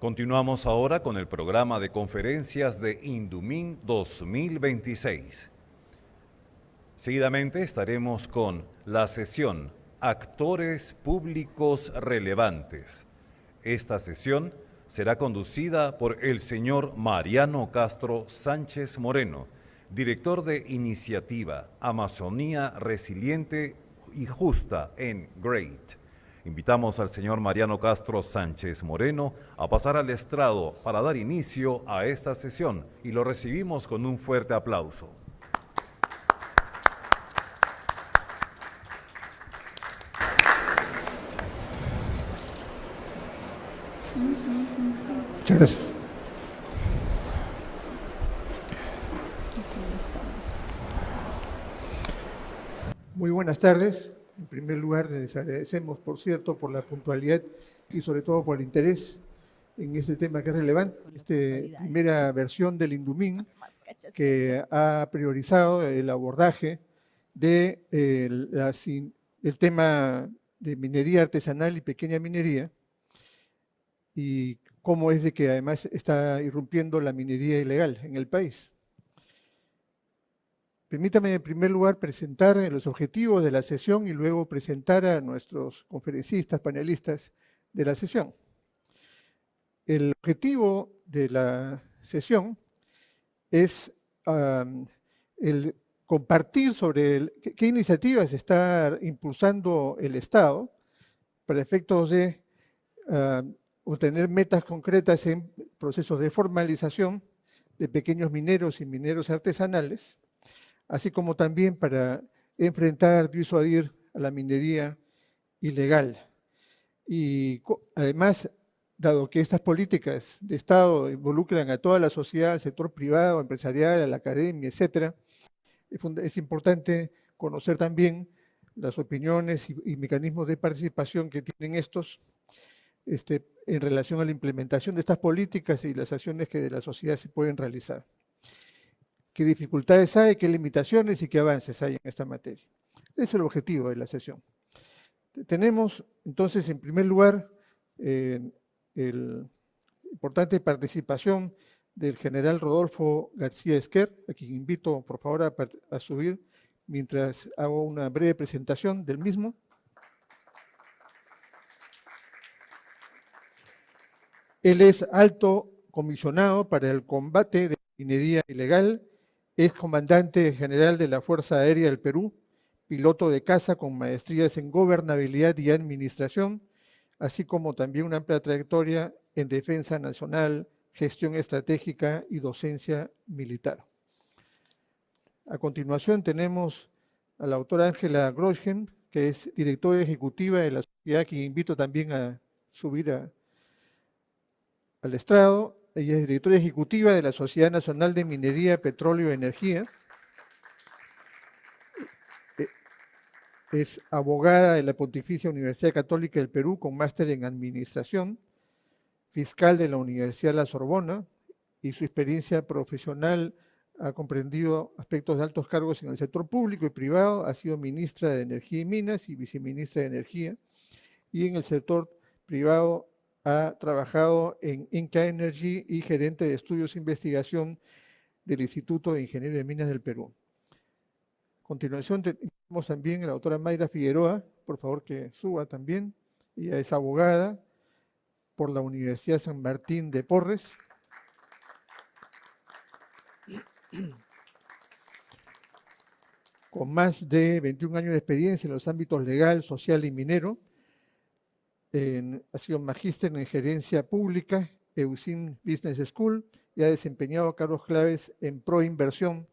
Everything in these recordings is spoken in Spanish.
Continuamos ahora con el programa de conferencias de Indumín 2026. Seguidamente estaremos con la sesión Actores Públicos Relevantes. Esta sesión será conducida por el señor Mariano Castro Sánchez Moreno, director de Iniciativa Amazonía Resiliente y Justa en GREAT. Invitamos al señor Mariano Castro Sánchez Moreno a pasar al estrado para dar inicio a esta sesión y lo recibimos con un fuerte aplauso. Muchas gracias. Muy buenas tardes. En primer lugar, les agradecemos, por cierto, por la puntualidad y sobre todo por el interés en este tema que es relevante, esta primera versión del Indumín, que ha priorizado el abordaje de el tema de minería artesanal y pequeña minería, y cómo es de que además está irrumpiendo la minería ilegal en el país. Permítame en primer lugar presentar los objetivos de la sesión y luego presentar a nuestros conferencistas, panelistas de la sesión. El objetivo de la sesión es el compartir sobre qué iniciativas está impulsando el Estado para efectos de obtener metas concretas en procesos de formalización de pequeños mineros y mineros artesanales, así como también para enfrentar, disuadir a la minería ilegal. Y además, dado que estas políticas de Estado involucran a toda la sociedad, al sector privado, empresarial, a la academia, etcétera, es importante conocer también las opiniones y mecanismos de participación que tienen estos en relación a la implementación de estas políticas y las acciones que de la sociedad se pueden realizar. ¿Qué dificultades hay, qué limitaciones y qué avances hay en esta materia? Ese es el objetivo de la sesión. Tenemos, entonces, en primer lugar, la importante participación del general Rodolfo García Esquer, a quien invito, por favor, a subir mientras hago una breve presentación del mismo. Él es alto comisionado para el combate de la minería ilegal, es comandante general de la Fuerza Aérea del Perú, piloto de caza con maestrías en gobernabilidad y administración, así como también una amplia trayectoria en defensa nacional, gestión estratégica y docencia militar. A continuación tenemos a la autora Ángela Groschen, que es directora ejecutiva de la sociedad, que invito también a subir al estrado. Ella es directora ejecutiva de la Sociedad Nacional de Minería, Petróleo y Energía. Es abogada de la Pontificia Universidad Católica del Perú con máster en Administración, fiscal de la Universidad de la Sorbona, y su experiencia profesional ha comprendido aspectos de altos cargos en el sector público y privado. Ha sido ministra de Energía y Minas y viceministra de Energía, y en el sector privado ha trabajado en Inca Energy y gerente de estudios e investigación del Instituto de Ingeniería de Minas del Perú. A continuación tenemos también a la doctora Mayra Figueroa, por favor que suba también. Ella es abogada por la Universidad San Martín de Porres. Con más de 21 años de experiencia en los ámbitos legal, social y minero. Ha sido magíster en gerencia pública, EUSIM Business School, y ha desempeñado cargos claves en Proinversión,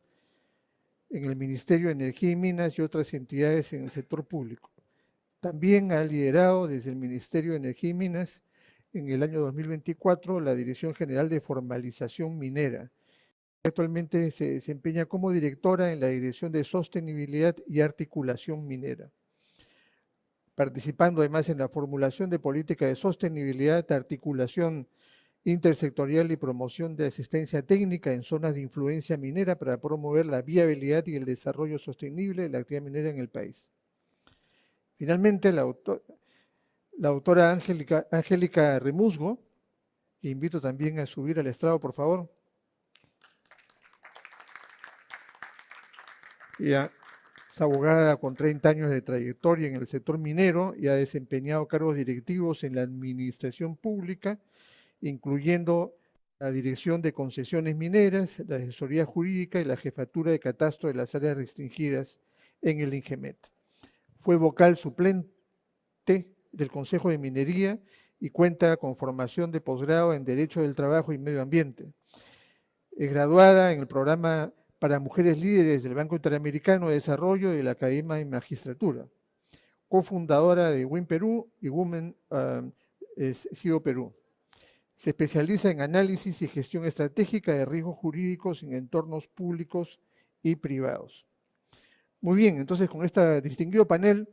en el Ministerio de Energía y Minas y otras entidades en el sector público. También ha liderado desde el Ministerio de Energía y Minas en el año 2024 la Dirección General de Formalización Minera. Actualmente se desempeña como directora en la Dirección de Sostenibilidad y Articulación Minera, participando además en la formulación de política de sostenibilidad, articulación intersectorial y promoción de asistencia técnica en zonas de influencia minera para promover la viabilidad y el desarrollo sostenible de la actividad minera en el país. Finalmente, la autora Angélica Remusgo, que invito también a subir al estrado, por favor. Ella es abogada con 30 años de trayectoria en el sector minero y ha desempeñado cargos directivos en la administración pública, incluyendo la dirección de concesiones mineras, la asesoría jurídica y la jefatura de catastro de las áreas restringidas en el INGEMET. Fue vocal suplente del Consejo de Minería y cuenta con formación de posgrado en Derecho del Trabajo y Medio Ambiente. Es graduada en el programa para mujeres líderes del Banco Interamericano de Desarrollo y de la Academia de Magistratura. Cofundadora de WIN Perú y Women CEO Perú. Se especializa en análisis y gestión estratégica de riesgos jurídicos en entornos públicos y privados. Muy bien, entonces con este distinguido panel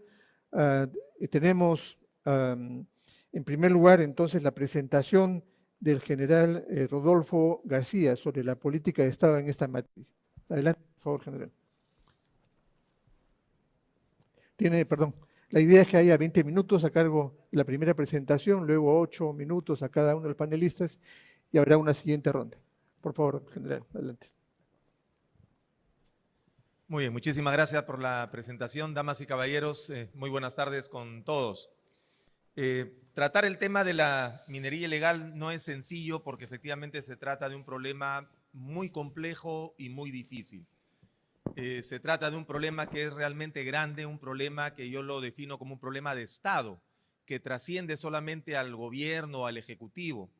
tenemos en primer lugar entonces la presentación del general Rodolfo García sobre la política de Estado en esta materia. Adelante, por favor, general. La idea es que haya 20 minutos a cargo de la primera presentación, luego 8 minutos a cada uno de los panelistas y habrá una siguiente ronda. Por favor, general, adelante. Muy bien, muchísimas gracias por la presentación, damas y caballeros. Muy buenas tardes con todos. Tratar el tema de la minería ilegal no es sencillo porque efectivamente se trata de un problema muy complejo y muy difícil. Se trata de un problema que es realmente grande, un problema que yo lo defino como un problema de Estado, que trasciende solamente al gobierno o al Ejecutivo.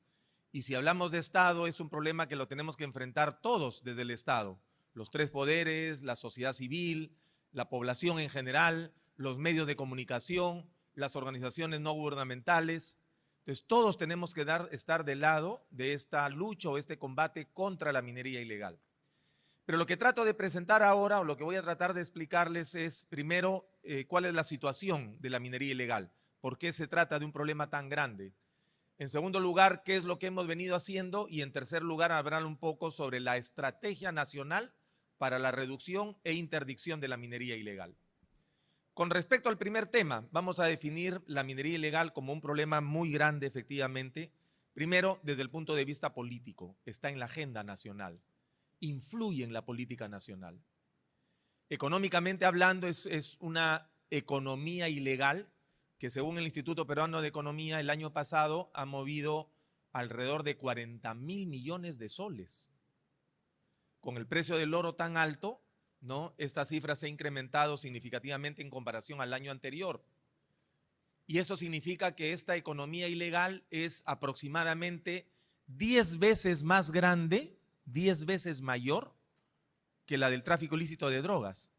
Y si hablamos de Estado, es un problema que lo tenemos que enfrentar todos desde el Estado. Los tres poderes, la sociedad civil, la población en general, los medios de comunicación, las organizaciones no gubernamentales. Entonces, todos tenemos que estar del lado de esta lucha o este combate contra la minería ilegal. Pero lo que trato de presentar ahora, o lo que voy a tratar de explicarles es, primero, cuál es la situación de la minería ilegal, por qué se trata de un problema tan grande. En segundo lugar, qué es lo que hemos venido haciendo, y en tercer lugar, hablar un poco sobre la estrategia nacional para la reducción e interdicción de la minería ilegal. Con respecto al primer tema, vamos a definir la minería ilegal como un problema muy grande, efectivamente. Primero, desde el punto de vista político, está en la agenda nacional, influye en la política nacional. Económicamente hablando, es una economía ilegal que, según el Instituto Peruano de Economía, el año pasado ha movido alrededor de 40.000 millones de soles. Con el precio del oro tan alto, ¿no? Esta cifra se ha incrementado significativamente en comparación al año anterior. Y eso significa que esta economía ilegal es aproximadamente 10 veces más grande, 10 veces mayor que la del tráfico ilícito de drogas.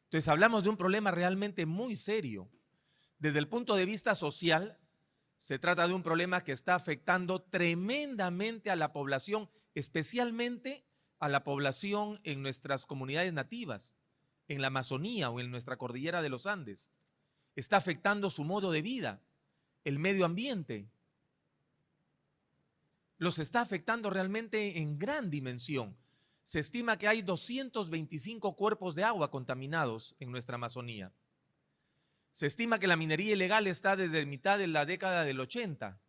Entonces hablamos de un problema realmente muy serio. Desde el punto de vista social, se trata de un problema que está afectando tremendamente a la población, especialmente a la población en nuestras comunidades nativas, en la Amazonía o en nuestra cordillera de los Andes. Está afectando su modo de vida, el medio ambiente. Los está afectando realmente en gran dimensión. Se estima que hay 225 cuerpos de agua contaminados en nuestra Amazonía. Se estima que la minería ilegal está desde mitad de la década del 80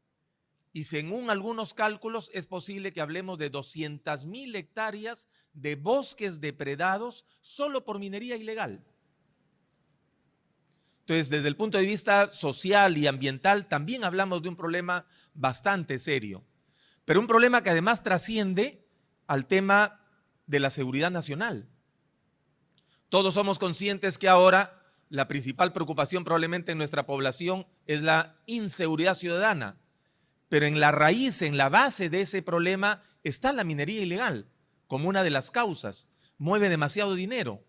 y según algunos cálculos es posible que hablemos de 200.000 hectáreas de bosques depredados solo por minería ilegal. Entonces, desde el punto de vista social y ambiental también hablamos de un problema bastante serio, pero un problema que además trasciende al tema de la seguridad nacional. Todos somos conscientes que ahora la principal preocupación probablemente en nuestra población es la inseguridad ciudadana, pero en la raíz, en la base de ese problema está la minería ilegal como una de las causas. Mueve demasiado dinero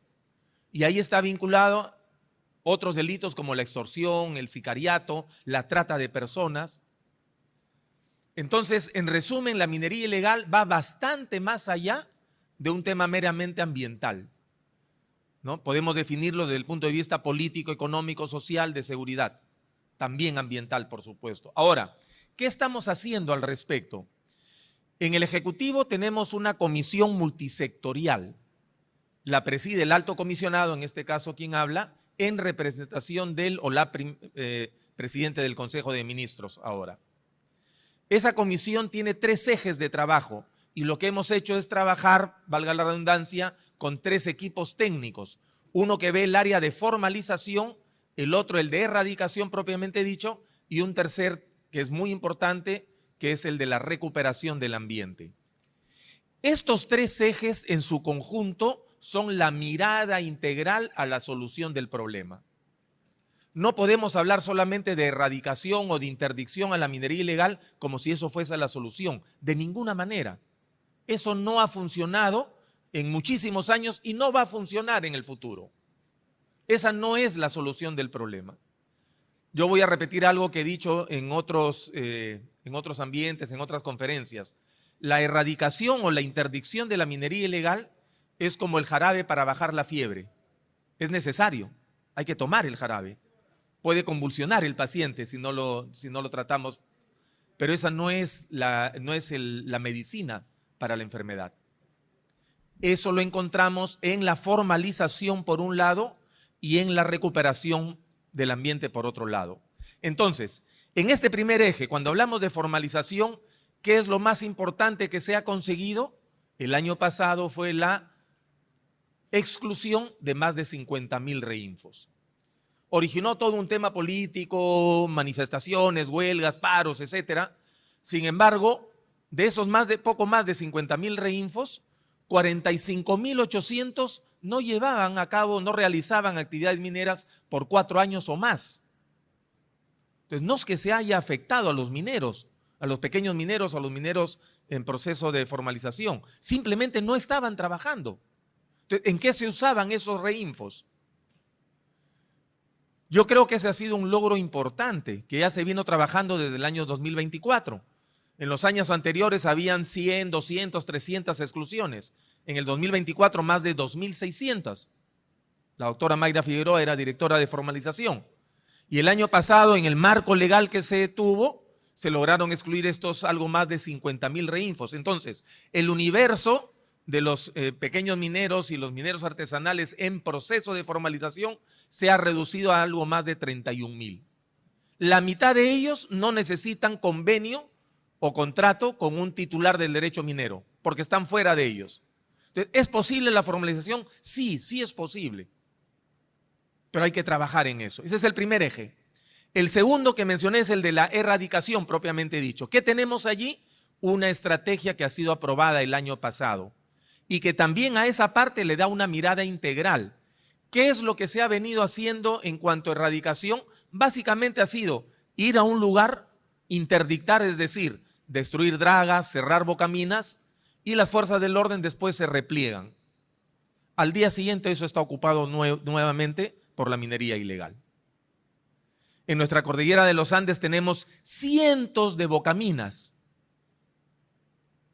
y ahí está vinculado otros delitos como la extorsión, el sicariato, la trata de personas. Entonces, en resumen, la minería ilegal va bastante más allá de un tema meramente ambiental, ¿no? Podemos definirlo desde el punto de vista político, económico, social, de seguridad, también ambiental, por supuesto. Ahora, ¿qué estamos haciendo al respecto? En el Ejecutivo tenemos una comisión multisectorial. La preside el alto comisionado, en este caso quien habla, en representación del o la presidente del Consejo de Ministros ahora. Esa comisión tiene 3 ejes de trabajo y lo que hemos hecho es trabajar, valga la redundancia, con 3 equipos técnicos. Uno que ve el área de formalización, el otro el de erradicación propiamente dicho y un tercer que es muy importante, que es el de la recuperación del ambiente. Estos 3 ejes en su conjunto son la mirada integral a la solución del problema. No podemos hablar solamente de erradicación o de interdicción a la minería ilegal como si eso fuese la solución. De ninguna manera. Eso no ha funcionado en muchísimos años y no va a funcionar en el futuro. Esa no es la solución del problema. Yo voy a repetir algo que he dicho en otros ambientes, en otras conferencias. La erradicación o la interdicción de la minería ilegal es como el jarabe para bajar la fiebre. Es necesario, hay que tomar el jarabe. Puede convulsionar el paciente si no lo tratamos, pero esa no es la medicina para la enfermedad. Eso lo encontramos en la formalización por un lado y en la recuperación del ambiente por otro lado. Entonces, en este primer eje, cuando hablamos de formalización, ¿qué es lo más importante que se ha conseguido? El año pasado fue la exclusión de más de 50,000 reinfos. Originó todo un tema político, manifestaciones, huelgas, paros, etcétera. Sin embargo, de esos poco más de 50,000 reinfos, 45,800 no llevaban a cabo, no realizaban actividades mineras por 4 años o más. Entonces, no es que se haya afectado a los mineros, a los pequeños mineros, a los mineros en proceso de formalización. Simplemente no estaban trabajando. Entonces, ¿en qué se usaban esos reinfos? Yo creo que ese ha sido un logro importante, que ya se vino trabajando desde el año 2024. En los años anteriores habían 100, 200, 300 exclusiones. En el 2024 más de 2,600. La doctora Mayra Figueroa era directora de formalización. Y el año pasado, en el marco legal que se tuvo, se lograron excluir estos algo más de 50,000 reinfos. Entonces, el universo de los pequeños mineros y los mineros artesanales en proceso de formalización se ha reducido a algo más de 31,000. La mitad de ellos no necesitan convenio o contrato con un titular del derecho minero, porque están fuera de ellos. Entonces, ¿es posible la formalización? Sí, sí es posible. Pero hay que trabajar en eso. Ese es el primer eje. El segundo que mencioné es el de la erradicación propiamente dicho. ¿Qué tenemos allí? Una estrategia que ha sido aprobada el año pasado y que también a esa parte le da una mirada integral. ¿Qué es lo que se ha venido haciendo en cuanto a erradicación? Básicamente ha sido ir a un lugar, interdictar, es decir, destruir dragas, cerrar bocaminas y las fuerzas del orden después se repliegan. Al día siguiente eso está ocupado nuevamente por la minería ilegal. En nuestra cordillera de los Andes tenemos cientos de bocaminas.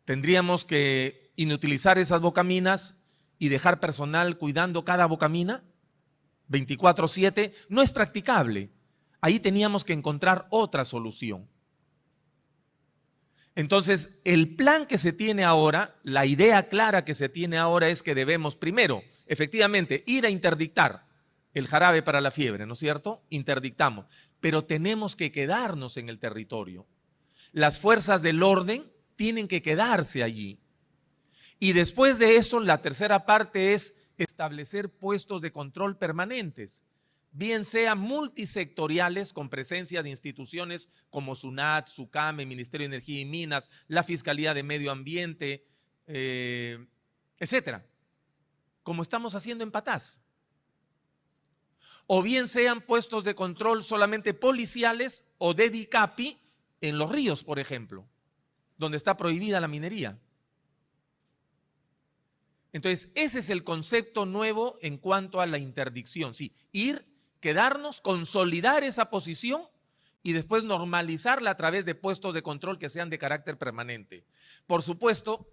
Tendríamos que inutilizar esas bocaminas y dejar personal cuidando cada bocamina 24/7. No es practicable. Ahí teníamos que encontrar otra solución. Entonces, el plan que se tiene ahora, la idea clara que se tiene ahora es que debemos primero, efectivamente, ir a interdictar el jarabe para la fiebre, ¿no es cierto? Interdictamos, pero tenemos que quedarnos en el territorio. Las fuerzas del orden tienen que quedarse allí. Y después de eso, la tercera parte es establecer puestos de control permanentes, bien sean multisectoriales con presencia de instituciones como SUNAT, SUCAME, Ministerio de Energía y Minas, la Fiscalía de Medio Ambiente, etcétera, como estamos haciendo en Patás. O bien sean puestos de control solamente policiales o de DICAPI en los ríos, por ejemplo, donde está prohibida la minería. Entonces, ese es el concepto nuevo en cuanto a la interdicción. Sí, ir, quedarnos, consolidar esa posición y después normalizarla a través de puestos de control que sean de carácter permanente. Por supuesto,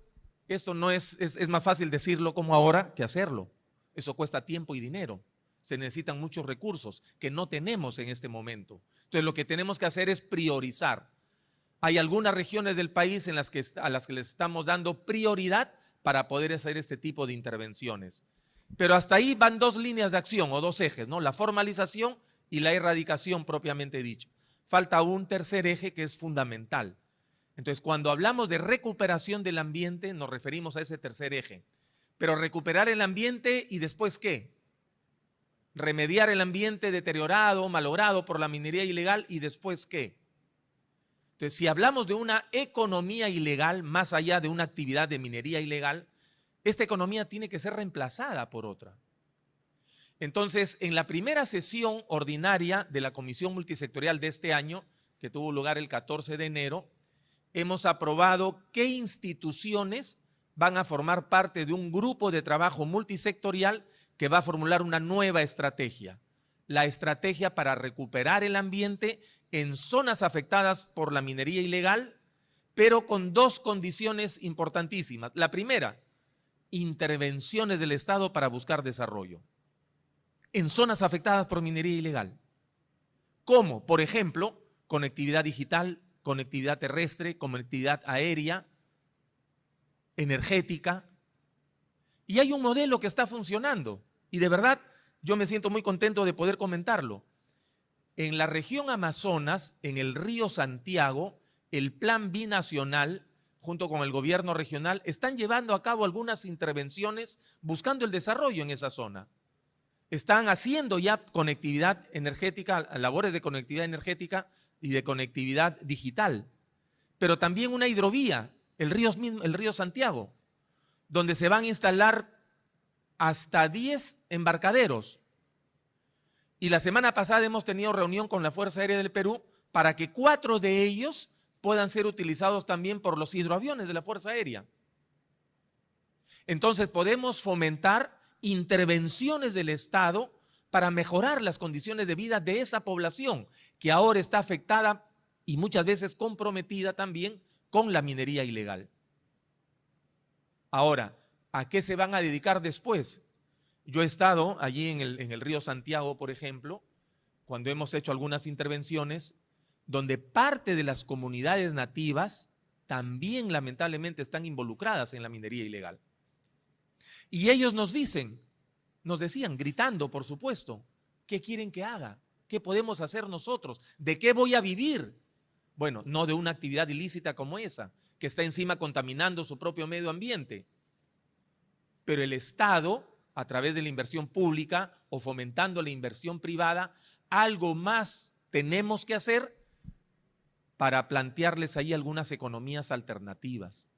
esto no es más fácil decirlo como ahora que hacerlo. Eso cuesta tiempo y dinero. Se necesitan muchos recursos que no tenemos en este momento. Entonces, lo que tenemos que hacer es priorizar. Hay algunas regiones del país a las que les estamos dando prioridad para poder hacer este tipo de intervenciones. Pero hasta ahí van 2 líneas de acción o 2 ejes, ¿no? La formalización y la erradicación propiamente dicho. Falta un tercer eje que es fundamental. Entonces, cuando hablamos de recuperación del ambiente, nos referimos a ese tercer eje. Pero recuperar el ambiente y después, ¿qué? Remediar el ambiente deteriorado, malogrado por la minería ilegal y después, ¿qué? Entonces, si hablamos de una economía ilegal, más allá de una actividad de minería ilegal, esta economía tiene que ser reemplazada por otra. Entonces, en la primera sesión ordinaria de la Comisión Multisectorial de este año, que tuvo lugar el 14 de enero, hemos aprobado qué instituciones van a formar parte de un grupo de trabajo multisectorial que va a formular una nueva estrategia. La estrategia para recuperar el ambiente en zonas afectadas por la minería ilegal, pero con dos condiciones importantísimas. La primera, intervenciones del Estado para buscar desarrollo en zonas afectadas por minería ilegal. ¿Cómo? Por ejemplo, conectividad digital, conectividad terrestre, conectividad aérea, energética. Y hay un modelo que está funcionando y de verdad yo me siento muy contento de poder comentarlo. En la región Amazonas, en el río Santiago, el Plan Binacional, junto con el gobierno regional, están llevando a cabo algunas intervenciones buscando el desarrollo en esa zona. Están haciendo ya conectividad energética, labores de conectividad energética y de conectividad digital, pero también una hidrovía, el río Santiago, donde se van a instalar hasta 10 embarcaderos. Y la semana pasada hemos tenido reunión con la Fuerza Aérea del Perú para que 4 de ellos puedan ser utilizados también por los hidroaviones de la Fuerza Aérea. Entonces podemos fomentar intervenciones del Estado para mejorar las condiciones de vida de esa población que ahora está afectada y muchas veces comprometida también con la minería ilegal. Ahora, ¿a qué se van a dedicar después? Yo he estado allí en el río Santiago, por ejemplo, cuando hemos hecho algunas intervenciones, donde parte de las comunidades nativas también lamentablemente están involucradas en la minería ilegal. Y ellos nos decían, gritando, por supuesto, ¿qué quieren que haga? ¿Qué podemos hacer nosotros? ¿De qué voy a vivir? Bueno, no de una actividad ilícita como esa, que está encima contaminando su propio medio ambiente. Pero el Estado, a través de la inversión pública o fomentando la inversión privada, algo más tenemos que hacer para plantearles ahí algunas economías alternativas.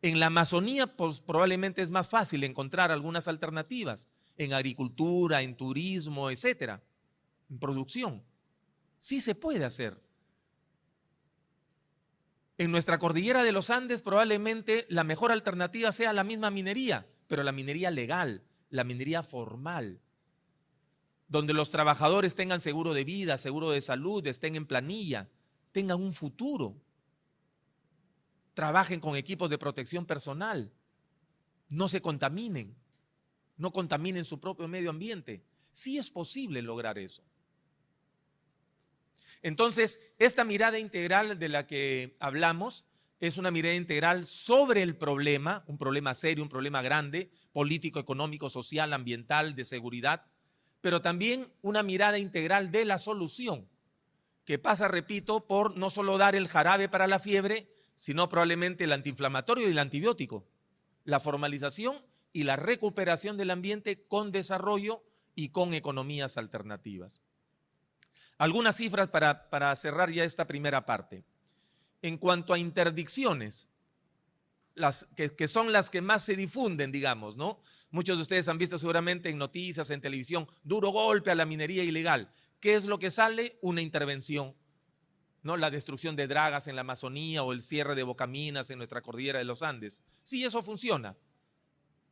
En la Amazonía, pues probablemente es más fácil encontrar algunas alternativas, en agricultura, en turismo, etcétera, en producción. Sí se puede hacer. En nuestra cordillera de los Andes probablemente la mejor alternativa sea la misma minería, pero la minería legal, la minería formal, donde los trabajadores tengan seguro de vida, seguro de salud, estén en planilla, tengan un futuro, trabajen con equipos de protección personal, no se contaminen, no contaminen su propio medio ambiente. Sí es posible lograr eso. Entonces, esta mirada integral de la que hablamos es una mirada integral sobre el problema, un problema serio, un problema grande, político, económico, social, ambiental, de seguridad, pero también una mirada integral de la solución, que pasa, repito, por no solo dar el jarabe para la fiebre, sino probablemente el antiinflamatorio y el antibiótico, la formalización y la recuperación del ambiente con desarrollo y con economías alternativas. Algunas cifras para cerrar ya esta primera parte. En cuanto a interdicciones, que son las que más se difunden, digamos, ¿no? Muchos de ustedes han visto seguramente en noticias, en televisión, duro golpe a la minería ilegal. ¿Qué es lo que sale? Una intervención, ¿no? La destrucción de dragas en la Amazonía o el cierre de bocaminas en nuestra cordillera de los Andes. Sí, eso funciona.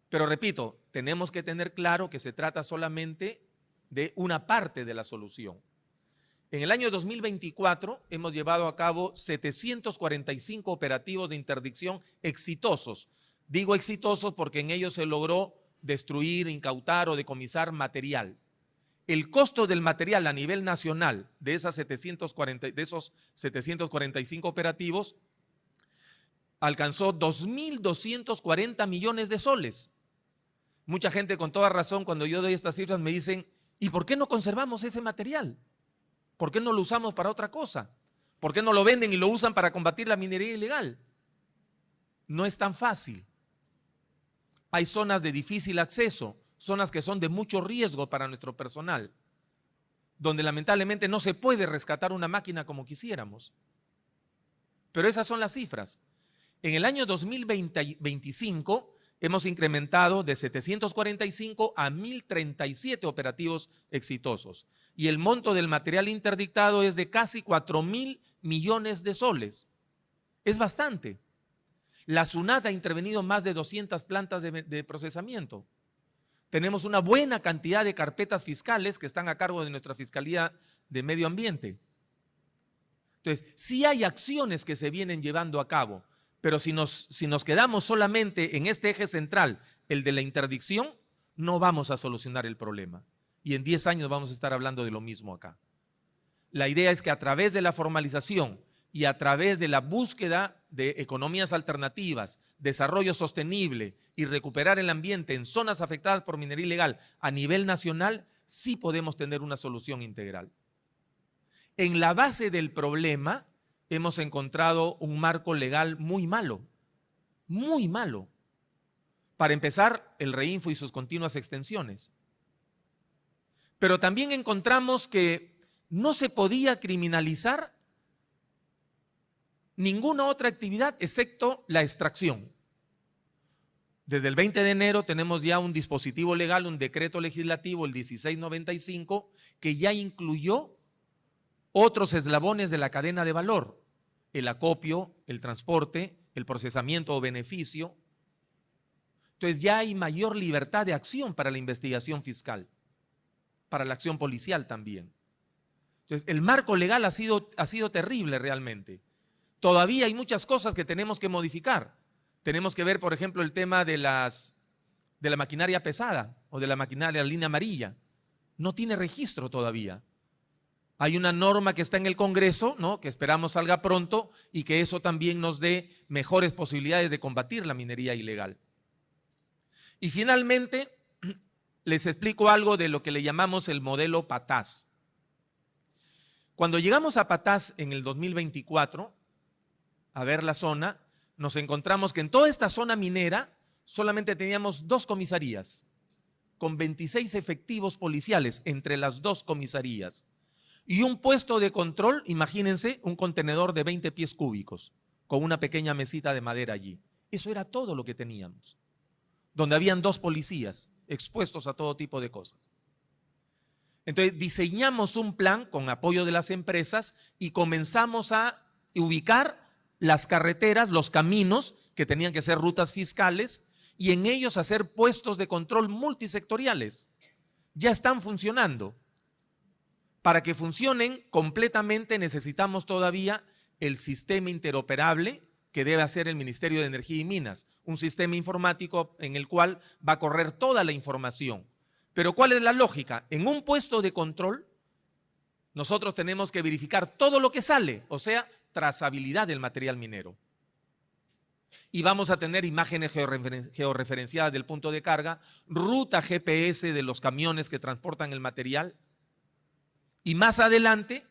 Pero repito, tenemos que tener claro que se trata solamente de una parte de la solución. En el año 2024 hemos llevado a cabo 745 operativos de interdicción exitosos. Digo exitosos porque en ellos se logró destruir, incautar o decomisar material. El costo del material a nivel nacional de esos 745 operativos alcanzó 2.240 millones de soles. Mucha gente con toda razón cuando yo doy estas cifras me dicen, ¿y por qué no conservamos ese material? ¿Por qué no lo usamos para otra cosa? ¿Por qué no lo venden y lo usan para combatir la minería ilegal? No es tan fácil. Hay zonas de difícil acceso, zonas que son de mucho riesgo para nuestro personal, donde lamentablemente no se puede rescatar una máquina como quisiéramos. Pero esas son las cifras. En el año 2025 hemos incrementado de 745 a 1.037 operativos exitosos. Y el monto del material interdictado es de casi 4.000 millones de soles. Es bastante. La SUNAT ha intervenido más de 200 plantas de procesamiento. Tenemos una buena cantidad de carpetas fiscales que están a cargo de nuestra Fiscalía de Medio Ambiente. Entonces, sí hay acciones que se vienen llevando a cabo, pero si nos quedamos solamente en este eje central, el de la interdicción, no vamos a solucionar el problema. Y en 10 años vamos a estar hablando de lo mismo acá. La idea es que a través de la formalización y a través de la búsqueda de economías alternativas, desarrollo sostenible y recuperar el ambiente en zonas afectadas por minería ilegal a nivel nacional, sí podemos tener una solución integral. En la base del problema hemos encontrado un marco legal muy malo, muy malo. Para empezar, el reinfo y sus continuas extensiones. Pero también encontramos que no se podía criminalizar ninguna otra actividad excepto la extracción. Desde el 20 de enero tenemos ya un dispositivo legal, un decreto legislativo, el 1695, que ya incluyó otros eslabones de la cadena de valor, el acopio, el transporte, el procesamiento o beneficio. Entonces ya hay mayor libertad de acción para la investigación fiscal, para la acción policial también. Entonces el marco legal ha sido terrible realmente. Todavía hay muchas cosas que tenemos que modificar. Tenemos que ver, por ejemplo, el tema de la maquinaria pesada o de la maquinaria línea amarilla. No tiene registro todavía. Hay una norma que está en el Congreso, ¿no?, que esperamos salga pronto y que eso también nos dé mejores posibilidades de combatir la minería ilegal. Y finalmente, les explico algo de lo que le llamamos el modelo Patás. Cuando llegamos a Patás en el 2024, a ver la zona, nos encontramos que en toda esta zona minera solamente teníamos 2 comisarías, con 26 efectivos policiales entre las 2 comisarías. Y un puesto de control, imagínense, un contenedor de 20 pies cúbicos, con una pequeña mesita de madera allí. Eso era todo lo que teníamos, donde habían 2 policías expuestos a todo tipo de cosas. Entonces diseñamos un plan con apoyo de las empresas y comenzamos a ubicar las carreteras, los caminos que tenían que ser rutas fiscales y en ellos hacer puestos de control multisectoriales. Ya están funcionando. Para que funcionen completamente necesitamos todavía el sistema interoperable que debe hacer el Ministerio de Energía y Minas, un sistema informático en el cual va a correr toda la información. Pero ¿cuál es la lógica? En un puesto de control nosotros tenemos que verificar todo lo que sale, o sea, trazabilidad del material minero. Y vamos a tener imágenes georreferenciadas del punto de carga, ruta GPS de los camiones que transportan el material. Y más adelante,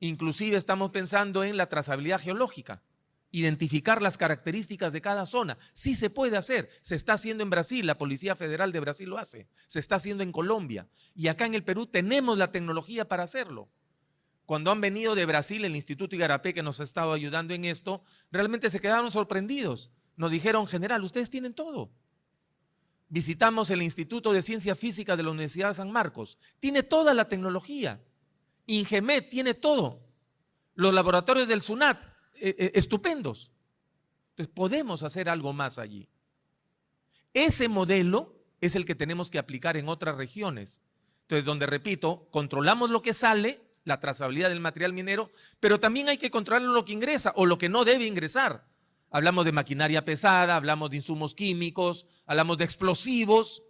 inclusive estamos pensando en la trazabilidad geológica, identificar las características de cada zona. Sí se puede hacer, se está haciendo en Brasil, la Policía Federal de Brasil lo hace, se está haciendo en Colombia y acá en el Perú tenemos la tecnología para hacerlo. Cuando han venido de Brasil, el Instituto Igarapé, que nos ha estado ayudando en esto, realmente se quedaron sorprendidos. Nos dijeron, general, ustedes tienen todo. Visitamos el Instituto de Ciencia Física de la Universidad de San Marcos. Tiene toda la tecnología. Ingemet tiene todo. Los laboratorios del SUNAT, estupendos. Entonces, podemos hacer algo más allí. Ese modelo es el que tenemos que aplicar en otras regiones. Entonces, donde, repito, controlamos lo que sale, la trazabilidad del material minero, pero también hay que controlar lo que ingresa o lo que no debe ingresar. Hablamos de maquinaria pesada, hablamos de insumos químicos, hablamos de explosivos.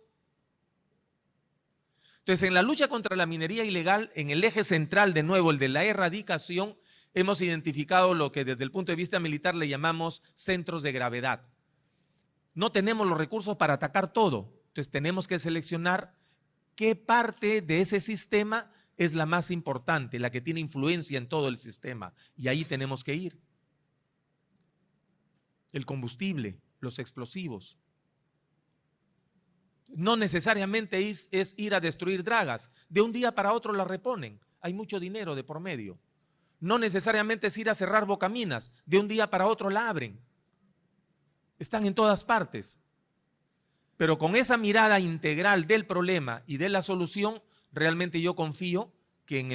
Entonces, en la lucha contra la minería ilegal, en el eje central, de nuevo, el de la erradicación, hemos identificado lo que desde el punto de vista militar le llamamos centros de gravedad. No tenemos los recursos para atacar todo, entonces tenemos que seleccionar qué parte de ese sistema es la más importante, la que tiene influencia en todo el sistema, y ahí tenemos que ir. El combustible, los explosivos. No necesariamente es ir a destruir dragas. De un día para otro la reponen. Hay mucho dinero de por medio. No necesariamente es ir a cerrar bocaminas. De un día para otro la abren. Están en todas partes. Pero con esa mirada integral del problema y de la solución, realmente yo confío que en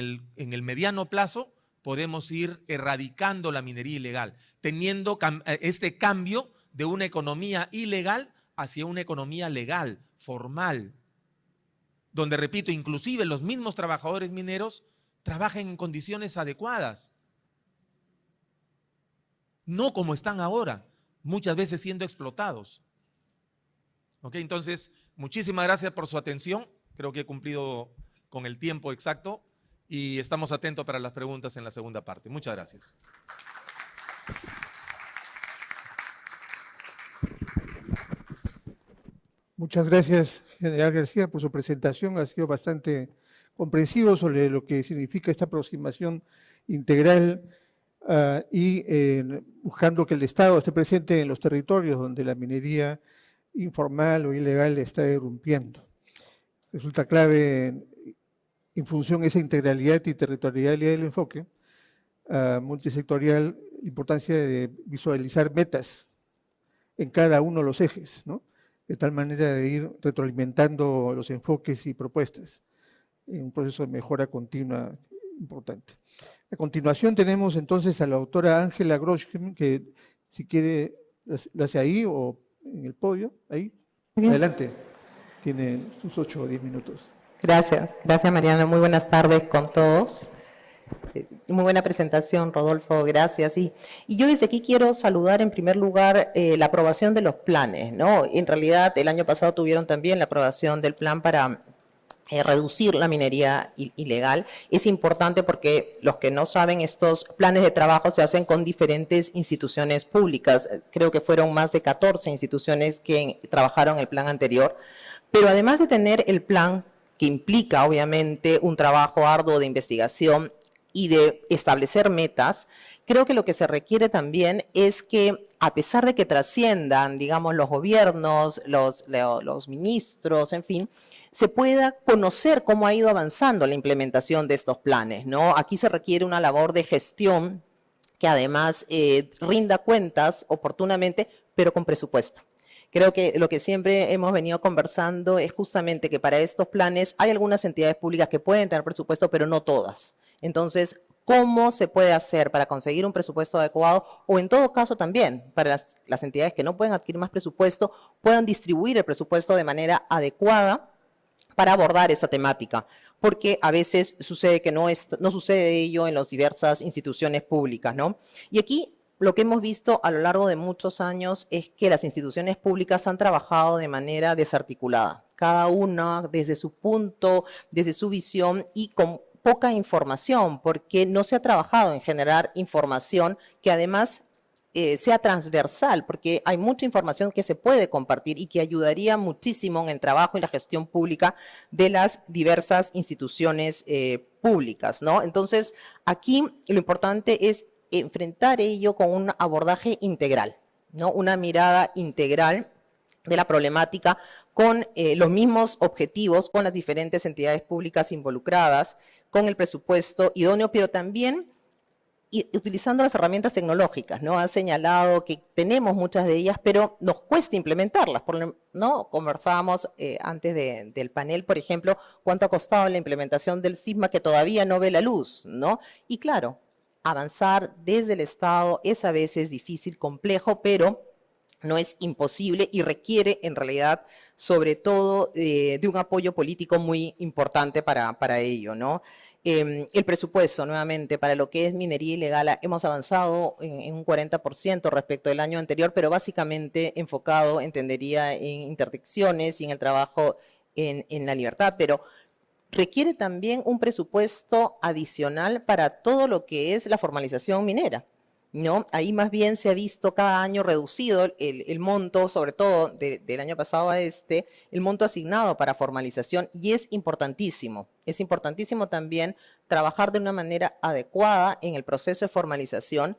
el mediano plazo podemos ir erradicando la minería ilegal, teniendo este cambio de una economía ilegal hacia una economía legal, formal, donde, repito, inclusive los mismos trabajadores mineros trabajen en condiciones adecuadas, no como están ahora, muchas veces siendo explotados. ¿Ok? Entonces, muchísimas gracias por su atención, creo que he cumplido con el tiempo exacto y estamos atentos para las preguntas en la segunda parte. Muchas gracias. Muchas gracias, general García, por su presentación. Ha sido bastante comprensivo sobre lo que significa esta aproximación integral buscando que el Estado esté presente en los territorios donde la minería informal o ilegal está irrumpiendo. Resulta clave en función de esa integralidad y territorialidad del enfoque multisectorial, la importancia de visualizar metas en cada uno de los ejes, ¿no? De tal manera de ir retroalimentando los enfoques y propuestas en un proceso de mejora continua importante. A continuación tenemos entonces a la doctora Ángela Groschem, que si quiere lo hace ahí o en el podio, ahí. Bien. Adelante, tiene sus 8 o 10 minutos. Gracias, gracias Mariano, muy buenas tardes con todos. Muy buena presentación, Rodolfo, gracias. Y yo desde aquí quiero saludar en primer lugar la aprobación de los planes, ¿no? En realidad, el año pasado tuvieron también la aprobación del plan para reducir la minería ilegal. Es importante porque los que no saben, estos planes de trabajo se hacen con diferentes instituciones públicas. Creo que fueron más de 14 instituciones que trabajaron el plan anterior. Pero además de tener el plan, que implica obviamente un trabajo arduo de investigación y de establecer metas, creo que lo que se requiere también es que, a pesar de que trasciendan, digamos, los gobiernos, los ministros, en fin, se pueda conocer cómo ha ido avanzando la implementación de estos planes, ¿no? Aquí se requiere una labor de gestión que además rinda cuentas oportunamente, pero con presupuesto. Creo que lo que siempre hemos venido conversando es justamente que para estos planes hay algunas entidades públicas que pueden tener presupuesto, pero no todas. Entonces, ¿cómo se puede hacer para conseguir un presupuesto adecuado? O en todo caso también, para las entidades que no pueden adquirir más presupuesto, puedan distribuir el presupuesto de manera adecuada para abordar esa temática. Porque a veces sucede que no sucede ello en las diversas instituciones públicas, ¿no? Y aquí lo que hemos visto a lo largo de muchos años es que las instituciones públicas han trabajado de manera desarticulada, cada una desde su punto, desde su visión y con poca información, porque no se ha trabajado en generar información que además sea transversal, porque hay mucha información que se puede compartir y que ayudaría muchísimo en el trabajo y la gestión pública de las diversas instituciones públicas, ¿no? Entonces, aquí lo importante es enfrentar ello con un abordaje integral, ¿no? Una mirada integral de la problemática con los mismos objetivos, con las diferentes entidades públicas involucradas, con el presupuesto idóneo, pero también utilizando las herramientas tecnológicas, ¿no? Ha señalado que tenemos muchas de ellas, pero nos cuesta implementarlas, ¿no? Conversábamos antes del panel, por ejemplo, cuánto ha costado la implementación del SISMA que todavía no ve la luz, ¿no? Y claro, avanzar desde el Estado es a veces difícil, complejo, pero no es imposible y requiere en realidad sobre todo de un apoyo político muy importante para ello, ¿no? El presupuesto, nuevamente, para lo que es minería ilegal, hemos avanzado en un 40% respecto del año anterior, pero básicamente enfocado, entendería, en interdicciones y en el trabajo en la libertad, pero requiere también un presupuesto adicional para todo lo que es la formalización minera, ¿no? Ahí más bien se ha visto cada año reducido el monto, sobre todo del año pasado a este, el monto asignado para formalización, y es importantísimo. Es importantísimo también trabajar de una manera adecuada en el proceso de formalización,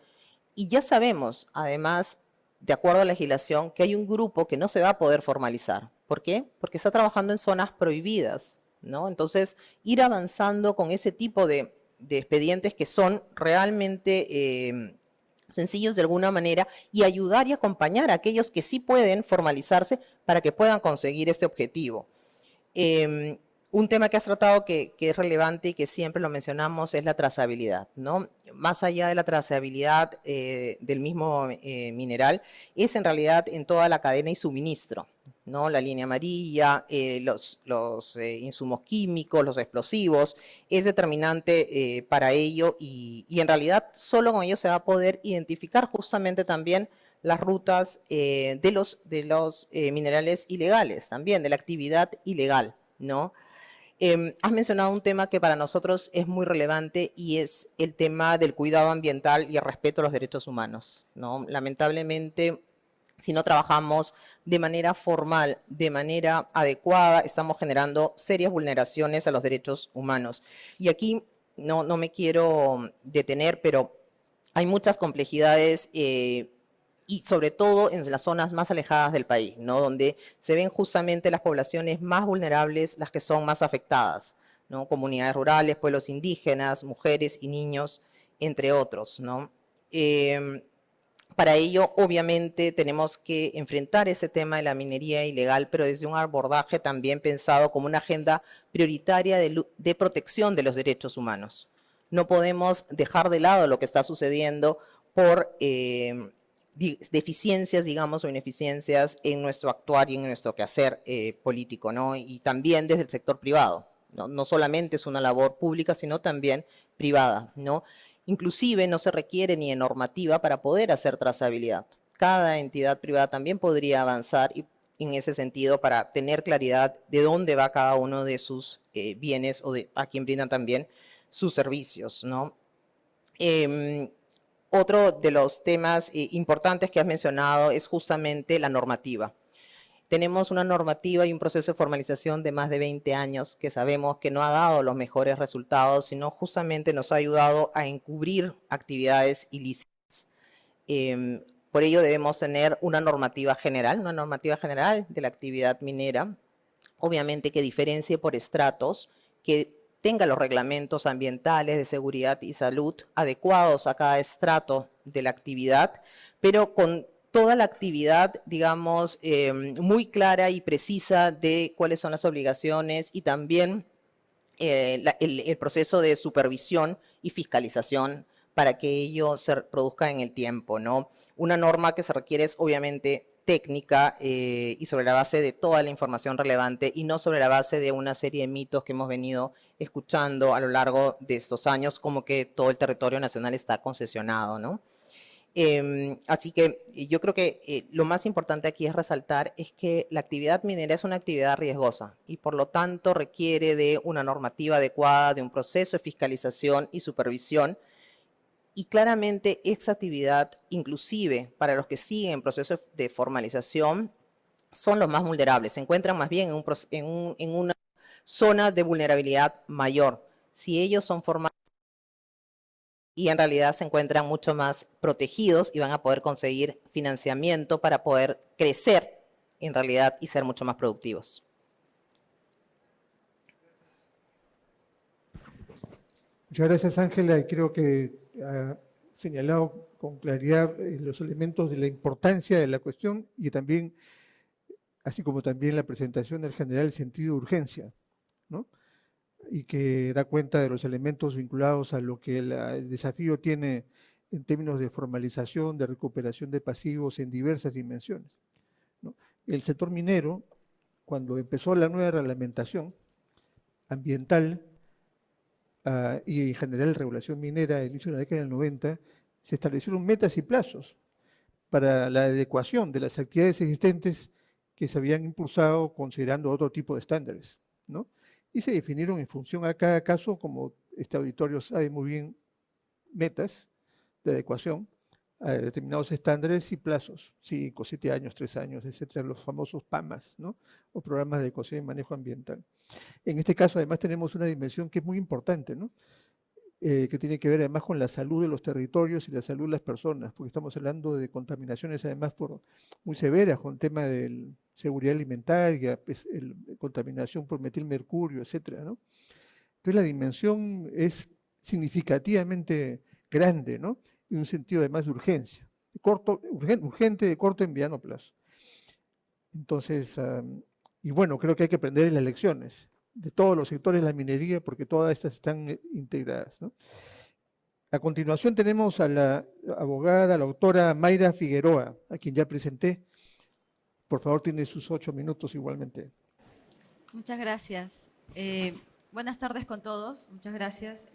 y ya sabemos, además, de acuerdo a la legislación, que hay un grupo que no se va a poder formalizar. ¿Por qué? Porque está trabajando en zonas prohibidas, ¿no? Entonces, ir avanzando con ese tipo de expedientes que son realmente sencillos de alguna manera, y ayudar y acompañar a aquellos que sí pueden formalizarse para que puedan conseguir este objetivo. Un tema que has tratado que es relevante y que siempre lo mencionamos es la trazabilidad, ¿no? Más allá de la trazabilidad del mismo mineral, es en realidad en toda la cadena y suministro, ¿no? La línea amarilla, los insumos químicos, los explosivos, es determinante para ello, y en realidad solo con ello se va a poder identificar justamente también las rutas de los minerales ilegales, también de la actividad ilegal, ¿no? Has mencionado un tema que para nosotros es muy relevante, y es el tema del cuidado ambiental y el respeto a los derechos humanos, ¿no? Lamentablemente, si no trabajamos de manera formal, de manera adecuada, estamos generando serias vulneraciones a los derechos humanos. Y aquí no me quiero detener, pero hay muchas complejidades y sobre todo en las zonas más alejadas del país, ¿no? Donde se ven justamente las poblaciones más vulnerables, las que son más afectadas, ¿no? Comunidades rurales, pueblos indígenas, mujeres y niños, entre otros, ¿no? Para ello, obviamente, tenemos que enfrentar ese tema de la minería ilegal, pero desde un abordaje también pensado como una agenda prioritaria de protección de los derechos humanos. No podemos dejar de lado lo que está sucediendo por deficiencias, digamos, o ineficiencias en nuestro actuar y en nuestro quehacer político, ¿no? Y también desde el sector privado, ¿no? No solamente es una labor pública, sino también privada, ¿no? Inclusive no se requiere ni de normativa para poder hacer trazabilidad. Cada entidad privada también podría avanzar en ese sentido para tener claridad de dónde va cada uno de sus bienes, o de a quién brindan también sus servicios, ¿no? Otro de los temas importantes que has mencionado es justamente la normativa. Tenemos una normativa y un proceso de formalización de más de 20 años que sabemos que no ha dado los mejores resultados, sino justamente nos ha ayudado a encubrir actividades ilícitas. Por ello debemos tener una normativa general de la actividad minera, obviamente que diferencie por estratos, que tenga los reglamentos ambientales, de seguridad y salud adecuados a cada estrato de la actividad, pero con toda la actividad, digamos, muy clara y precisa de cuáles son las obligaciones, y también el proceso de supervisión y fiscalización para que ello se produzca en el tiempo, ¿no? Una norma que se requiere es obviamente técnica y sobre la base de toda la información relevante, y no sobre la base de una serie de mitos que hemos venido escuchando a lo largo de estos años, como que todo el territorio nacional está concesionado, ¿no? Así que yo creo que lo más importante aquí es resaltar es que la actividad minera es una actividad riesgosa, y por lo tanto requiere de una normativa adecuada, de un proceso de fiscalización y supervisión, y claramente esta actividad, inclusive para los que siguen en proceso de formalización, son los más vulnerables, se encuentran más bien en una zona de vulnerabilidad mayor. Si ellos son formalizados, y en realidad se encuentran mucho más protegidos y van a poder conseguir financiamiento para poder crecer en realidad y ser mucho más productivos. Muchas gracias, Ángela, y creo que ha señalado con claridad los elementos de la importancia de la cuestión, y también, así como también la presentación del general, el sentido de urgencia, ¿no? Y que da cuenta de los elementos vinculados a lo que el desafío tiene en términos de formalización, de recuperación de pasivos en diversas dimensiones, ¿no? El sector minero, cuando empezó la nueva reglamentación ambiental y en general regulación minera al inicio de la década del 90, se establecieron metas y plazos para la adecuación de las actividades existentes que se habían impulsado considerando otro tipo de estándares, ¿no? Y se definieron en función a cada caso, como este auditorio sabe muy bien, metas de adecuación a determinados estándares y plazos, 5, 7 años, 3 años, etcétera, los famosos PAMAS, ¿no? O programas de adecuación y manejo ambiental. En este caso, además, tenemos una dimensión que es muy importante, ¿no? Que tiene que ver además con la salud de los territorios y la salud de las personas, porque estamos hablando de contaminaciones además muy severas con el tema de seguridad alimentaria, pues, contaminación por metilmercurio, etcétera, ¿no? Entonces la dimensión es significativamente grande, ¿no? Y un sentido además de urgencia, urgente de corto y mediano plazo. Entonces, y bueno, creo que hay que aprender las lecciones de todos los sectores de la minería, porque todas estas están integradas, ¿no? A continuación tenemos a la abogada, la doctora Mayra Figueroa, a quien ya presenté. Por favor, tiene sus 8 minutos igualmente. Muchas gracias. Buenas tardes con todos. Muchas gracias.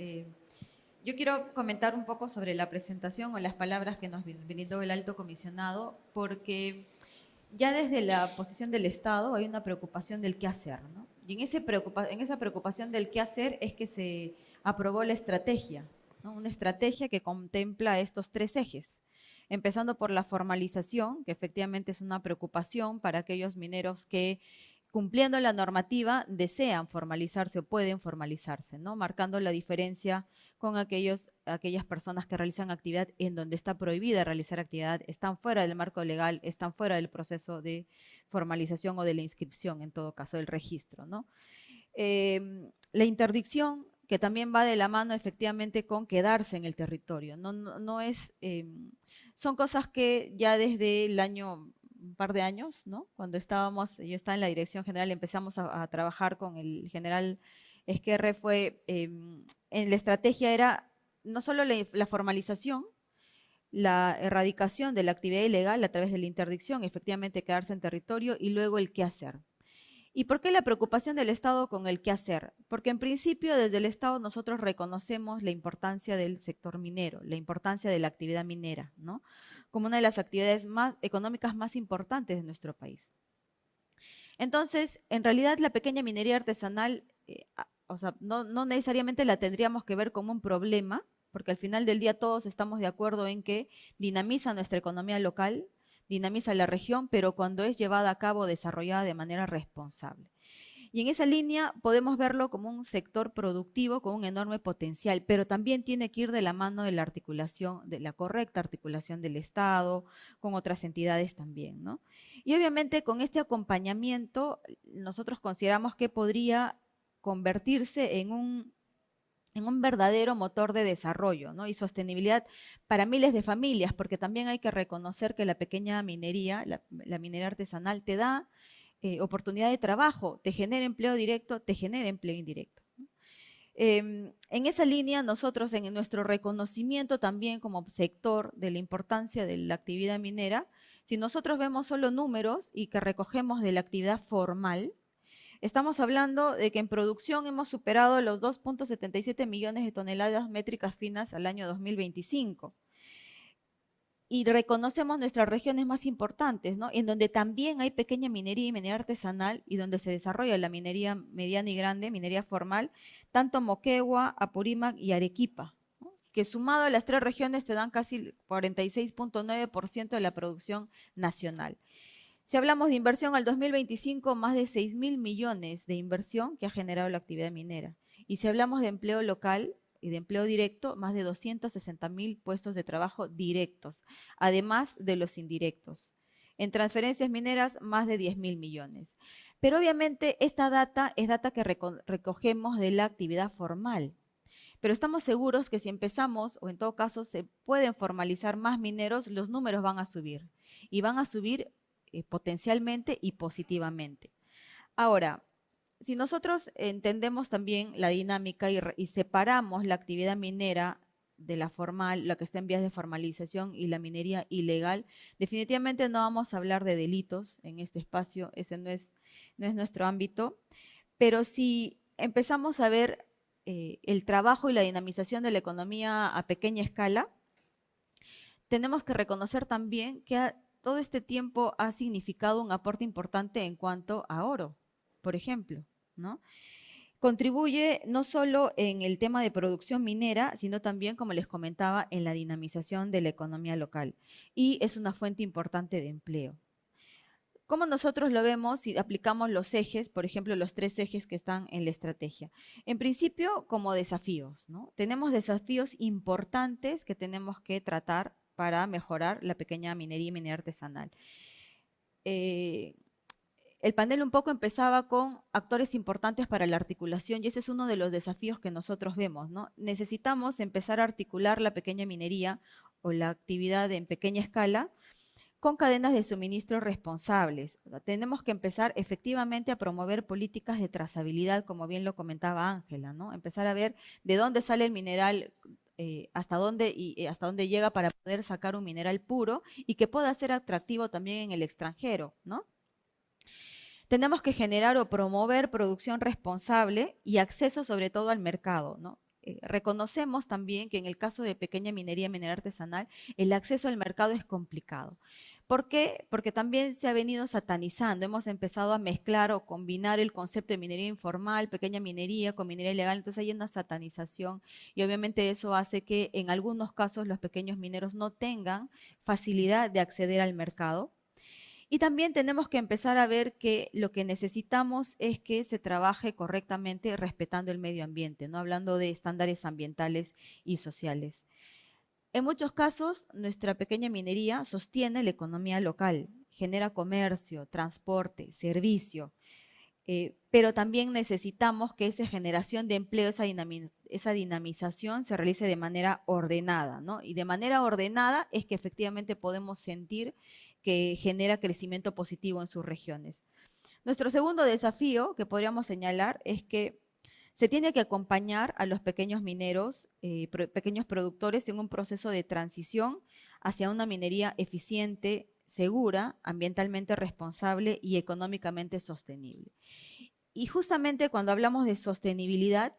Yo quiero comentar un poco sobre la presentación o las palabras que nos brindó el alto comisionado, porque ya desde la posición del Estado hay una preocupación del qué hacer, ¿no? Y en esa preocupación del qué hacer es que se aprobó la estrategia, ¿no? Una estrategia que contempla estos 3 ejes, empezando por la formalización, que efectivamente es una preocupación para aquellos mineros que, cumpliendo la normativa, desean formalizarse o pueden formalizarse, ¿no? Marcando la diferencia con aquellas personas que realizan actividad en donde está prohibida realizar actividad, están fuera del marco legal, están fuera del proceso de formalización o de la inscripción, en todo caso, del registro, ¿no? La interdicción, que también va de la mano efectivamente con quedarse en el territorio, no es, son cosas que ya desde el año, un par de años, ¿no? Cuando yo estaba en la dirección general, empezamos a trabajar con el general Esquerre, en la estrategia era no solo la formalización, la erradicación de la actividad ilegal a través de la interdicción, efectivamente quedarse en territorio, y luego el qué hacer. ¿Y por qué la preocupación del Estado con el qué hacer? Porque en principio desde el Estado nosotros reconocemos la importancia del sector minero, la importancia de la actividad minera, ¿no? Como una de las actividades económicas más importantes de nuestro país. Entonces, en realidad la pequeña minería artesanal, o sea, no necesariamente la tendríamos que ver como un problema, porque al final del día todos estamos de acuerdo en que dinamiza nuestra economía local, dinamiza la región, pero cuando es llevada a cabo, desarrollada de manera responsable. Y en esa línea podemos verlo como un sector productivo con un enorme potencial, pero también tiene que ir de la mano de la articulación, de la correcta articulación del Estado, con otras entidades también, ¿no? Y obviamente con este acompañamiento nosotros consideramos que podría convertirse en un verdadero motor de desarrollo, ¿no? Y sostenibilidad para miles de familias, porque también hay que reconocer que la pequeña minería, la minería artesanal, te da oportunidad de trabajo, te genera empleo directo, te genera empleo indirecto, ¿no? En esa línea, nosotros en nuestro reconocimiento también como sector de la importancia de la actividad minera, si nosotros vemos solo números y que recogemos de la actividad formal, estamos hablando de que en producción hemos superado los 2.77 millones de toneladas métricas finas al año 2025. Y reconocemos nuestras regiones más importantes, ¿no? En donde también hay pequeña minería y minería artesanal y donde se desarrolla la minería mediana y grande, minería formal, tanto Moquegua, Apurímac y Arequipa, ¿no? Que sumado a las 3 regiones te dan casi el 46.9% de la producción nacional. Si hablamos de inversión al 2025, más de 6.000 millones de inversión que ha generado la actividad minera. Y si hablamos de empleo local y de empleo directo, más de 260.000 puestos de trabajo directos, además de los indirectos. En transferencias mineras, más de 10.000 millones. Pero obviamente esta data es data que recogemos de la actividad formal. Pero estamos seguros que si empezamos, o en todo caso se pueden formalizar más mineros, los números van a subir. Y van a subir potencialmente y positivamente. Ahora, si nosotros entendemos también la dinámica y separamos la actividad minera de la formal, la que está en vías de formalización, y la minería ilegal, definitivamente no vamos a hablar de delitos en este espacio, ese no es nuestro ámbito, pero si empezamos a ver el trabajo y la dinamización de la economía a pequeña escala, tenemos que reconocer también que todo este tiempo ha significado un aporte importante en cuanto a oro, por ejemplo, ¿no? contribuye no solo en el tema de producción minera, sino también, como les comentaba, en la dinamización de la economía local. Y es una fuente importante de empleo. ¿Cómo nosotros lo vemos si aplicamos los ejes, por ejemplo, los 3 ejes que están en la estrategia? En principio, como desafíos, ¿no? Tenemos desafíos importantes que tenemos que tratar para mejorar la pequeña minería y minería artesanal. El panel un poco empezaba con actores importantes para la articulación y ese es uno de los desafíos que nosotros vemos, ¿no? Necesitamos empezar a articular la pequeña minería o la actividad en pequeña escala con cadenas de suministro responsables. O sea, tenemos que empezar efectivamente a promover políticas de trazabilidad, como bien lo comentaba Ángela, ¿no? Empezar a ver de dónde sale el mineral, hasta dónde llega para poder sacar un mineral puro y que pueda ser atractivo también en el extranjero, ¿no? Tenemos que generar o promover producción responsable y acceso sobre todo al mercado, ¿no? Reconocemos también que en el caso de pequeña minería artesanal, el acceso al mercado es complicado. ¿Por qué? Porque también se ha venido satanizando, hemos empezado a mezclar o combinar el concepto de minería informal, pequeña minería con minería ilegal, entonces hay una satanización y obviamente eso hace que en algunos casos los pequeños mineros no tengan facilidad de acceder al mercado. Y también tenemos que empezar a ver que lo que necesitamos es que se trabaje correctamente respetando el medio ambiente, no hablando de estándares ambientales y sociales. En muchos casos, nuestra pequeña minería sostiene la economía local, genera comercio, transporte, servicio, pero también necesitamos que esa generación de empleo, esa dinamización se realice de manera ordenada, ¿no? Y de manera ordenada es que efectivamente podemos sentir que genera crecimiento positivo en sus regiones. Nuestro segundo desafío que podríamos señalar es que se tiene que acompañar a los pequeños mineros, pequeños productores en un proceso de transición hacia una minería eficiente, segura, ambientalmente responsable y económicamente sostenible. Y justamente cuando hablamos de sostenibilidad,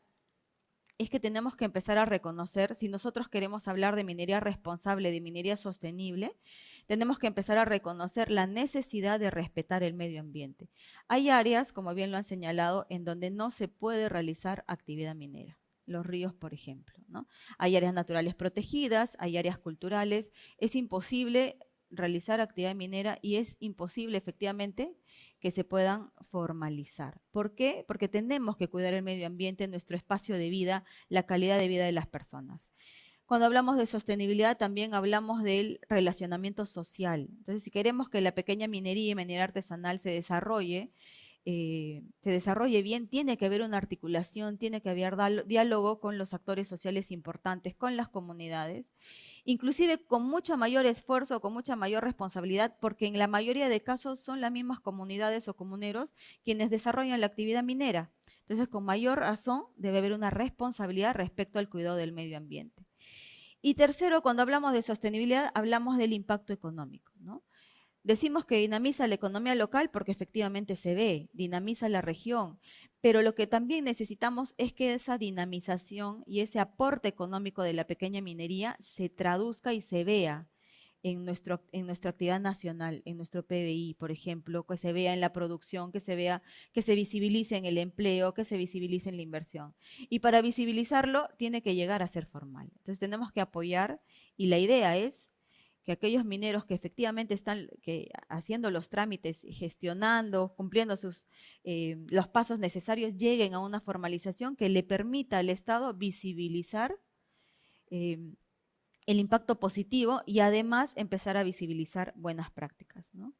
es que tenemos que empezar a reconocer, si nosotros queremos hablar de minería responsable, de minería sostenible, tenemos que empezar a reconocer la necesidad de respetar el medio ambiente. Hay áreas, como bien lo han señalado, en donde no se puede realizar actividad minera. Los ríos, por ejemplo, ¿no? Hay áreas naturales protegidas, hay áreas culturales, es imposible realizar actividad minera y es imposible efectivamente que se puedan formalizar. ¿Por qué? Porque tenemos que cuidar el medio ambiente, nuestro espacio de vida, la calidad de vida de las personas. Cuando hablamos de sostenibilidad también hablamos del relacionamiento social. Entonces, si queremos que la pequeña minería y minería artesanal se desarrolle bien, tiene que haber una articulación, tiene que haber diálogo con los actores sociales importantes, con las comunidades, inclusive con mucho mayor esfuerzo, con mucha mayor responsabilidad, porque en la mayoría de casos son las mismas comunidades o comuneros quienes desarrollan la actividad minera. Entonces, con mayor razón debe haber una responsabilidad respecto al cuidado del medio ambiente. Y tercero, cuando hablamos de sostenibilidad, hablamos del impacto económico, ¿no? Decimos que dinamiza la economía local porque efectivamente se ve, dinamiza la región, pero lo que también necesitamos es que esa dinamización y ese aporte económico de la pequeña minería se traduzca y se vea en nuestra actividad nacional, en nuestro PBI, por ejemplo, que se vea en la producción, que se vea, que se visibilice en el empleo, que se visibilice en la inversión. Y para visibilizarlo tiene que llegar a ser formal. Entonces tenemos que apoyar y la idea es que aquellos mineros que efectivamente están haciendo los trámites, gestionando, cumpliendo los pasos necesarios, lleguen a una formalización que le permita al Estado visibilizar el impacto positivo y además empezar a visibilizar buenas prácticas, ¿no?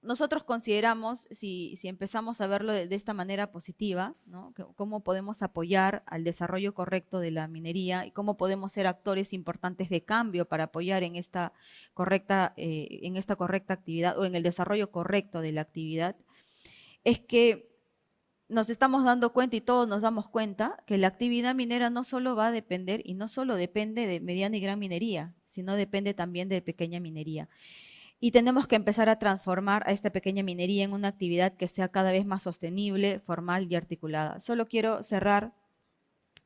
Nosotros consideramos, si empezamos a verlo de esta manera positiva, ¿no? Cómo podemos apoyar al desarrollo correcto de la minería y cómo podemos ser actores importantes de cambio para apoyar en esta correcta actividad o en el desarrollo correcto de la actividad, es que nos estamos dando cuenta y todos nos damos cuenta que la actividad minera no solo va a depender y no solo depende de mediana y gran minería, sino depende también de pequeña minería. Y tenemos que empezar a transformar a esta pequeña minería en una actividad que sea cada vez más sostenible, formal y articulada. Solo quiero cerrar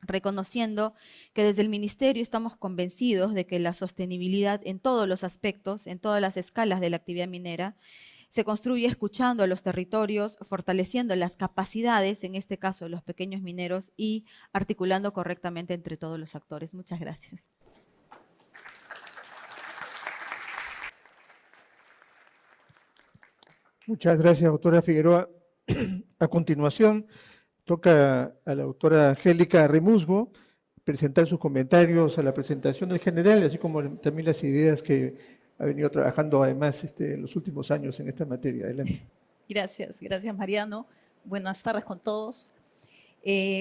reconociendo que desde el Ministerio estamos convencidos de que la sostenibilidad en todos los aspectos, en todas las escalas de la actividad minera, se construye escuchando a los territorios, fortaleciendo las capacidades, en este caso de los pequeños mineros, y articulando correctamente entre todos los actores. Muchas gracias. Muchas gracias, doctora Figueroa. A continuación, toca a la doctora Angélica Remusbo presentar sus comentarios a la presentación del general, así como también las ideas que ha venido trabajando además en los últimos años en esta materia. Adelante. Gracias Mariano. Buenas tardes con todos.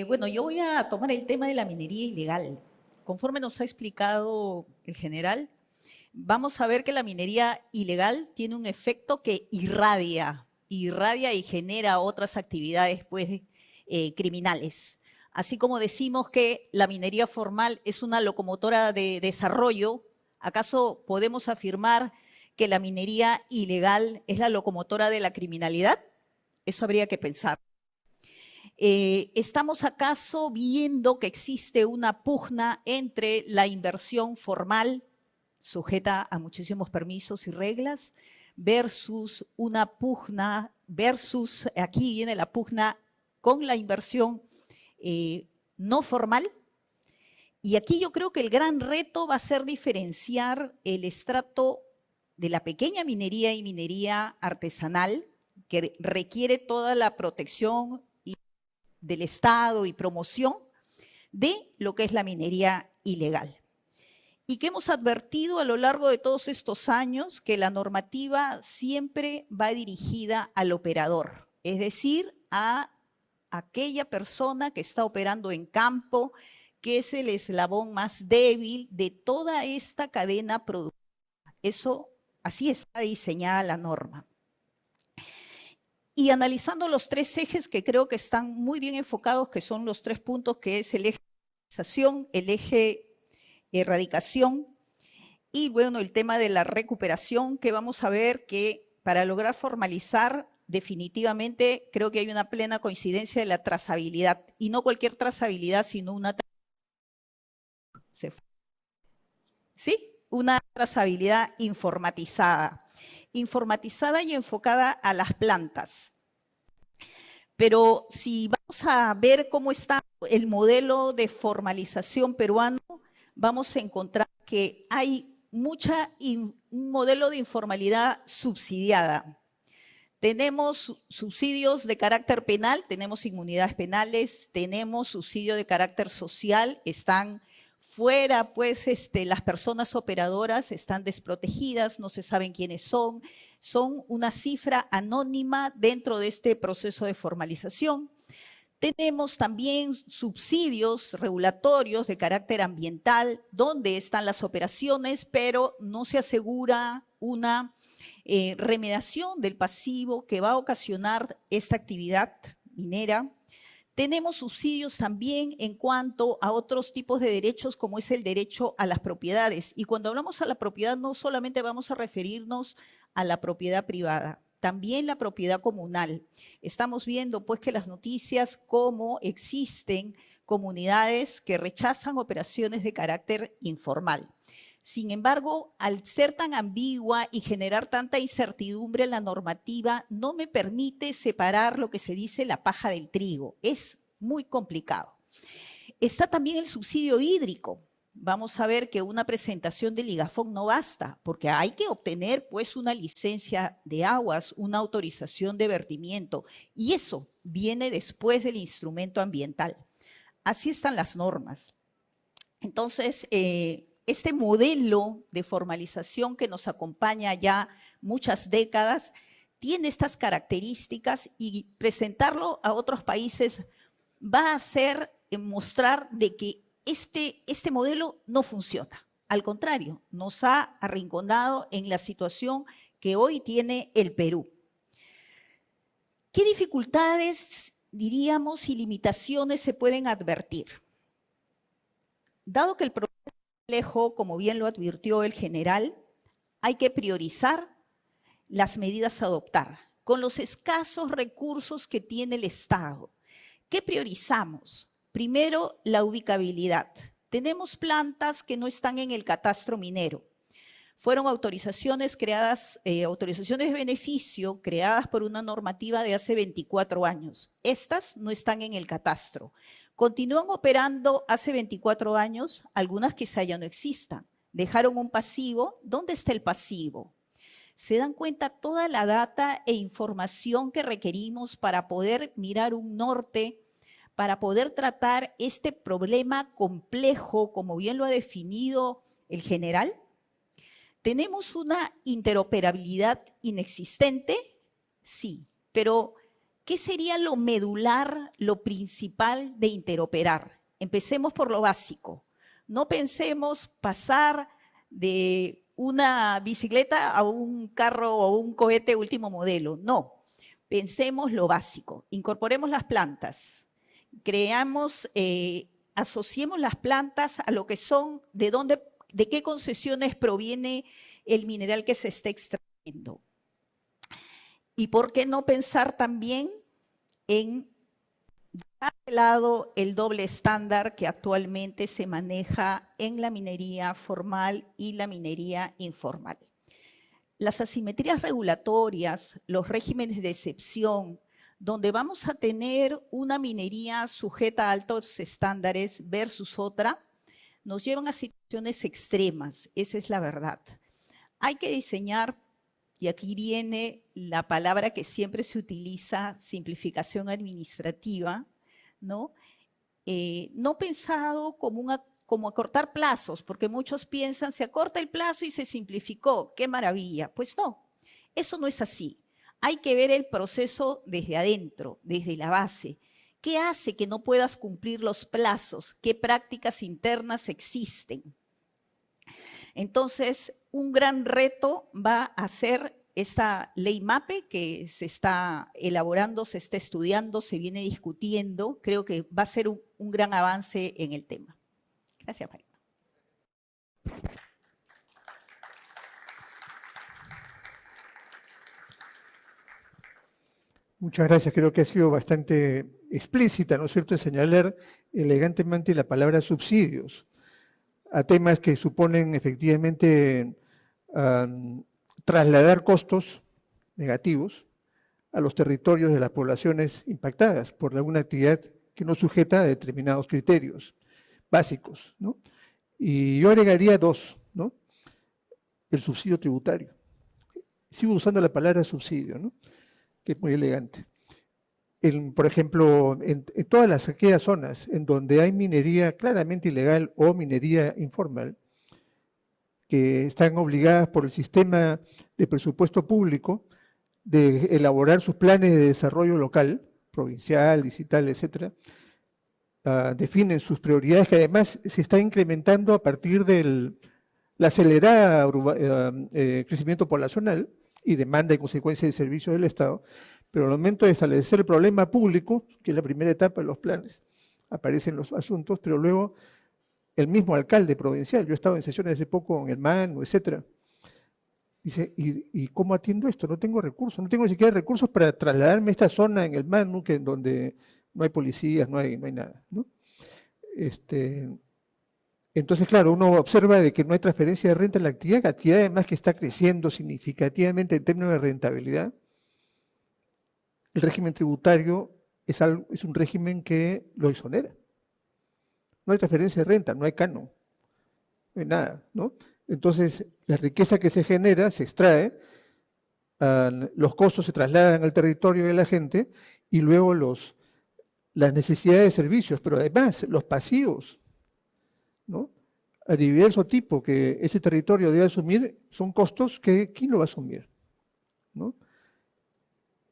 Bueno, yo voy a tomar el tema de la minería ilegal. Conforme nos ha explicado el general, vamos a ver que la minería ilegal tiene un efecto que irradia y genera otras actividades pues, criminales. Así como decimos que la minería formal es una locomotora de desarrollo, ¿acaso podemos afirmar que la minería ilegal es la locomotora de la criminalidad? Eso habría que pensar. ¿Estamos acaso viendo que existe una pugna entre la inversión formal, sujeta a muchísimos permisos y reglas, versus una pugna, aquí viene la pugna con la inversión no formal? Y aquí yo creo que el gran reto va a ser diferenciar el estrato de la pequeña minería y minería artesanal, que requiere toda la protección del Estado y promoción, de lo que es la minería ilegal. Y que hemos advertido a lo largo de todos estos años que la normativa siempre va dirigida al operador, es decir, a aquella persona que está operando en campo, que es el eslabón más débil de toda esta cadena productiva. Eso, así está diseñada la norma. Y analizando los tres ejes que creo que están muy bien enfocados, que son los tres puntos, que es el eje de el eje erradicación y bueno, el tema de la recuperación, que vamos a ver que para lograr formalizar definitivamente creo que hay una plena coincidencia de la trazabilidad, y no cualquier trazabilidad, sino una trazabilidad informatizada y enfocada a las plantas. Pero si vamos a ver cómo está el modelo de formalización peruano, vamos a encontrar que hay un modelo de informalidad subsidiada. Tenemos subsidios de carácter penal, tenemos inmunidades penales, tenemos subsidio de carácter social, están fuera, pues las personas operadoras están desprotegidas, no se saben quiénes son una cifra anónima dentro de este proceso de formalización. Tenemos también subsidios regulatorios de carácter ambiental, donde están las operaciones, pero no se asegura una remediación del pasivo que va a ocasionar esta actividad minera. Tenemos subsidios también en cuanto a otros tipos de derechos, como es el derecho a las propiedades. Y cuando hablamos a la propiedad, no solamente vamos a referirnos a la propiedad privada, también la propiedad comunal. Estamos viendo pues que las noticias cómo existen comunidades que rechazan operaciones de carácter informal. Sin embargo, al ser tan ambigua y generar tanta incertidumbre en la normativa, no me permite separar lo que se dice la paja del trigo. Es muy complicado. Está también el subsidio hídrico. Vamos a ver que una presentación del IGAFON no basta, porque hay que obtener pues una licencia de aguas, una autorización de vertimiento, y eso viene después del instrumento ambiental. Así están las normas. Entonces, este modelo de formalización que nos acompaña ya muchas décadas tiene estas características, y presentarlo a otros países va a hacer mostrar de que este modelo no funciona. Al contrario, nos ha arrinconado en la situación que hoy tiene el Perú. ¿Qué dificultades, diríamos, y limitaciones se pueden advertir? Dado que el problema es complejo, como bien lo advirtió el general, hay que priorizar las medidas a adoptar con los escasos recursos que tiene el Estado. ¿Qué priorizamos? Primero, la ubicabilidad. Tenemos plantas que no están en el catastro minero. fueron autorizaciones creadas, autorizaciones de beneficio creadas por una normativa de hace 24 años. Estas no están en el catastro. Continúan operando hace 24 años, algunas quizá ya no existan. Dejaron un pasivo. ¿Dónde está el pasivo? Se dan cuenta toda la data e información que requerimos para poder mirar un norte, para poder tratar este problema complejo, como bien lo ha definido el general. ¿Tenemos una interoperabilidad inexistente? Sí, pero ¿qué sería lo medular, lo principal de interoperar? Empecemos por lo básico. No pensemos pasar de una bicicleta a un carro o un cohete último modelo. No, pensemos lo básico. Incorporemos las plantas. Asociemos las plantas a lo que son, de qué concesiones proviene el mineral que se está extrayendo. ¿Y por qué no pensar también en dejar de lado el doble estándar que actualmente se maneja en la minería formal y la minería informal? Las asimetrías regulatorias, los regímenes de excepción, donde vamos a tener una minería sujeta a altos estándares versus otra, nos llevan a situaciones extremas, esa es la verdad. Hay que diseñar, y aquí viene la palabra que siempre se utiliza, simplificación administrativa, ¿no? No pensado como acortar plazos, porque muchos piensan, se acorta el plazo y se simplificó, qué maravilla. Pues no, eso no es así. Hay que ver el proceso desde adentro, desde la base. ¿Qué hace que no puedas cumplir los plazos? ¿Qué prácticas internas existen? Entonces, un gran reto va a ser esta ley MAPE que se está elaborando, se está estudiando, se viene discutiendo. Creo que va a ser un gran avance en el tema. Gracias, María. Muchas gracias. Creo que ha sido bastante explícita, ¿no es cierto?, en señalar elegantemente la palabra subsidios a temas que suponen efectivamente trasladar costos negativos a los territorios de las poblaciones impactadas por alguna actividad que no sujeta a determinados criterios básicos, ¿no? Y yo agregaría dos, ¿no? El subsidio tributario. Sigo usando la palabra subsidio, ¿no?, que es muy elegante. Por ejemplo, en todas aquellas zonas en donde hay minería claramente ilegal o minería informal, que están obligadas por el sistema de presupuesto público de elaborar sus planes de desarrollo local, provincial, distrital, etcétera, definen sus prioridades, que además se está incrementando a partir del acelerado crecimiento poblacional y demanda y consecuencia de servicios del Estado, pero al momento de establecer el problema público, que es la primera etapa de los planes, aparecen los asuntos, pero luego el mismo alcalde provincial, yo he estado en sesiones hace poco en el MANU, etcétera, dice, ¿y cómo atiendo esto? No tengo recursos, no tengo ni siquiera recursos para trasladarme a esta zona en el MANU, que donde no hay policías, no hay nada, ¿no? Entonces, claro, uno observa de que no hay transferencia de renta en la actividad además que está creciendo significativamente en términos de rentabilidad. El régimen tributario es un régimen que lo exonera. No hay transferencia de renta, no hay canon, no hay nada, ¿no? Entonces, la riqueza que se genera se extrae, los costos se trasladan al territorio de la gente y luego las necesidades de servicios, pero además los pasivos, ¿no?, a diverso tipo que ese territorio debe asumir, son costos que ¿quién lo va a asumir?, ¿no?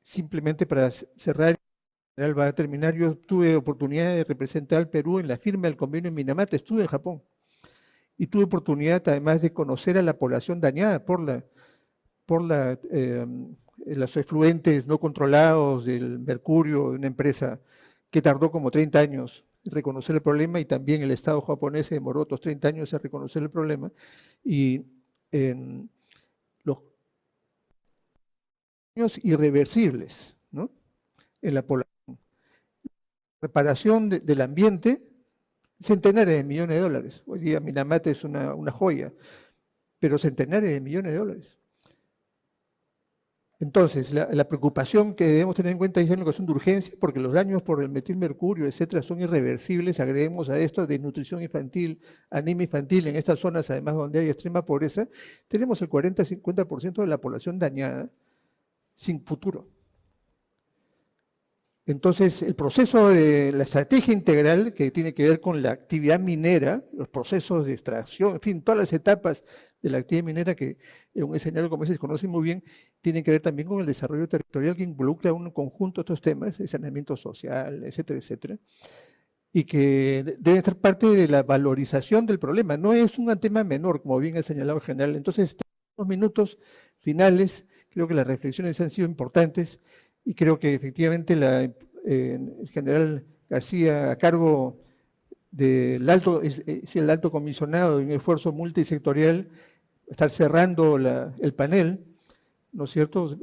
Simplemente para cerrar, va a terminar, yo tuve oportunidad de representar al Perú en la firma del convenio en Minamata, estuve en Japón, y tuve oportunidad además de conocer a la población dañada por los efluentes no controlados del mercurio de una empresa que tardó como 30 años en reconocer el problema, y también el Estado japonés se demoró otros 30 años en reconocer el problema, y los daños irreversibles, ¿no?, en la población. Reparación del ambiente, centenares de millones de dólares. Hoy día Minamata es una joya, pero centenares de millones de dólares. Entonces, la preocupación que debemos tener en cuenta es una cuestión de urgencia, porque los daños por el metilmercurio, etcétera, son irreversibles. Agreguemos a esto desnutrición infantil, anemia infantil en estas zonas, además donde hay extrema pobreza, tenemos el 40-50% de la población dañada sin futuro. Entonces, el proceso de la estrategia integral, que tiene que ver con la actividad minera, los procesos de extracción, en fin, todas las etapas de la actividad minera que en un escenario como ese se conoce muy bien, tienen que ver también con el desarrollo territorial que involucra un conjunto de estos temas, el saneamiento social, etcétera, etcétera, y que deben ser parte de la valorización del problema. No es un tema menor, como bien ha señalado el general. Entonces, en los minutos finales, creo que las reflexiones han sido importantes, y creo que efectivamente el general García, a cargo del el alto comisionado de un esfuerzo multisectorial, estar cerrando el panel, ¿no es cierto?,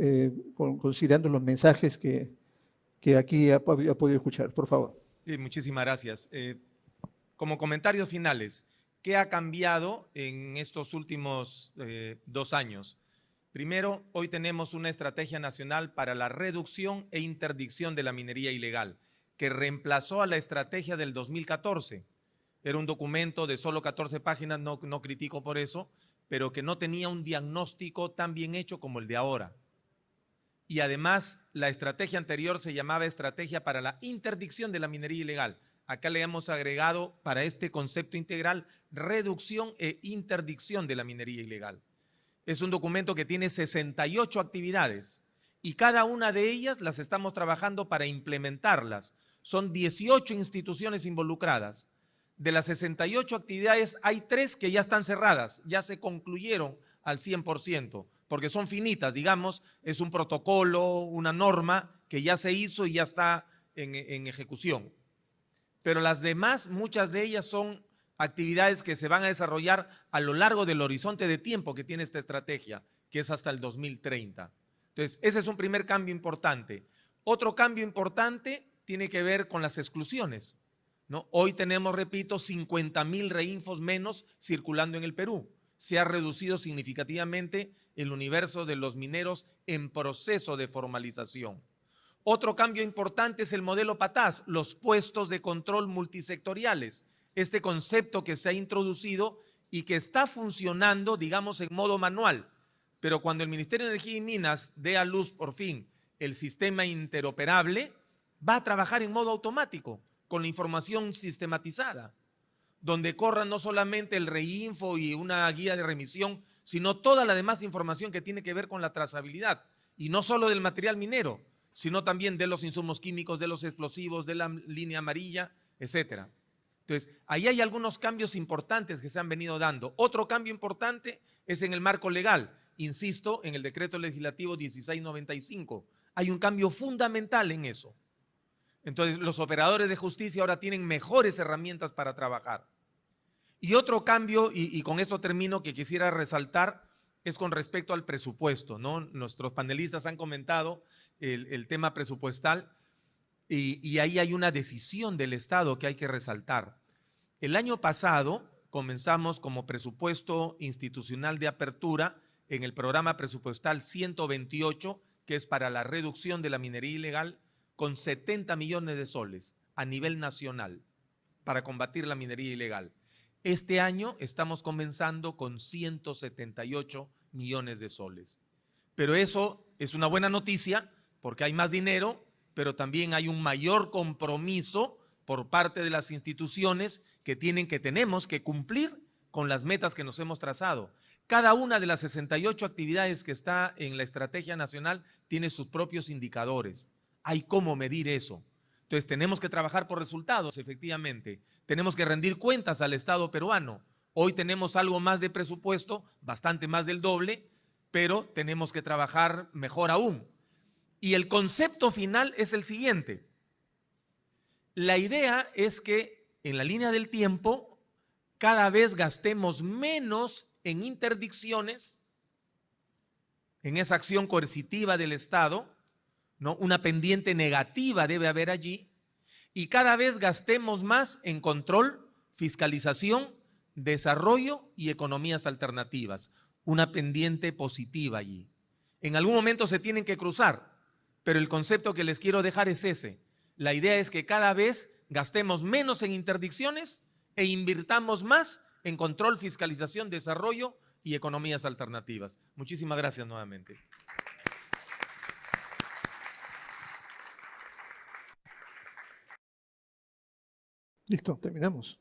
considerando los mensajes que aquí ha podido escuchar. Por favor. Sí, muchísimas gracias. Como comentarios finales, ¿qué ha cambiado en estos últimos 2 años? Primero, hoy tenemos una estrategia nacional para la reducción e interdicción de la minería ilegal, que reemplazó a la estrategia del 2014. Era un documento de solo 14 páginas, no critico por eso, pero que no tenía un diagnóstico tan bien hecho como el de ahora. Y además, la estrategia anterior se llamaba Estrategia para la Interdicción de la Minería Ilegal. Acá le hemos agregado para este concepto integral reducción e interdicción de la minería ilegal. Es un documento que tiene 68 actividades y cada una de ellas las estamos trabajando para implementarlas. Son 18 instituciones involucradas. De las 68 actividades hay 3 que ya están cerradas, ya se concluyeron al 100%, porque son finitas, digamos, es un protocolo, una norma que ya se hizo y ya está en ejecución. Pero las demás, muchas de ellas son actividades que se van a desarrollar a lo largo del horizonte de tiempo que tiene esta estrategia, que es hasta el 2030. Entonces, ese es un primer cambio importante. Otro cambio importante tiene que ver con las exclusiones, ¿no? Hoy tenemos, repito, 50.000 reinfos menos circulando en el Perú. Se ha reducido significativamente el universo de los mineros en proceso de formalización. Otro cambio importante es el modelo PATAS, los puestos de control multisectoriales. Este concepto que se ha introducido y que está funcionando, digamos, en modo manual. Pero cuando el Ministerio de Energía y Minas dé a luz, por fin, el sistema interoperable, va a trabajar en modo automático, con la información sistematizada, donde corra no solamente el reinfo y una guía de remisión, sino toda la demás información que tiene que ver con la trazabilidad, y no solo del material minero, sino también de los insumos químicos, de los explosivos, de la línea amarilla, etcétera. Entonces, ahí hay algunos cambios importantes que se han venido dando. Otro cambio importante es en el marco legal. Insisto, en el decreto legislativo 1695. Hay un cambio fundamental en eso. Entonces, los operadores de justicia ahora tienen mejores herramientas para trabajar. Y otro cambio, y con esto termino, que quisiera resaltar, es con respecto al presupuesto, ¿no? Nuestros panelistas han comentado el tema presupuestal. Y ahí hay una decisión del Estado que hay que resaltar. El año pasado comenzamos como presupuesto institucional de apertura en el programa presupuestal 128, que es para la reducción de la minería ilegal, con 70 millones de soles a nivel nacional para combatir la minería ilegal. Este año estamos comenzando con 178 millones de soles. Pero eso es una buena noticia porque hay más dinero, pero también hay un mayor compromiso por parte de las instituciones que tenemos que cumplir con las metas que nos hemos trazado. Cada una de las 68 actividades que está en la estrategia nacional tiene sus propios indicadores. Hay cómo medir eso. Entonces tenemos que trabajar por resultados, efectivamente. Tenemos que rendir cuentas al Estado peruano. Hoy tenemos algo más de presupuesto, bastante más del doble, pero tenemos que trabajar mejor aún. Y el concepto final es el siguiente. La idea es que en la línea del tiempo cada vez gastemos menos en interdicciones, en esa acción coercitiva del Estado, ¿no? Una pendiente negativa debe haber allí, y cada vez gastemos más en control, fiscalización, desarrollo y economías alternativas. una pendiente positiva allí. En algún momento se tienen que cruzar, pero el concepto que les quiero dejar es ese. La idea es que cada vez gastemos menos en interdicciones e invirtamos más en control, fiscalización, desarrollo y economías alternativas. Muchísimas gracias nuevamente. Listo, terminamos.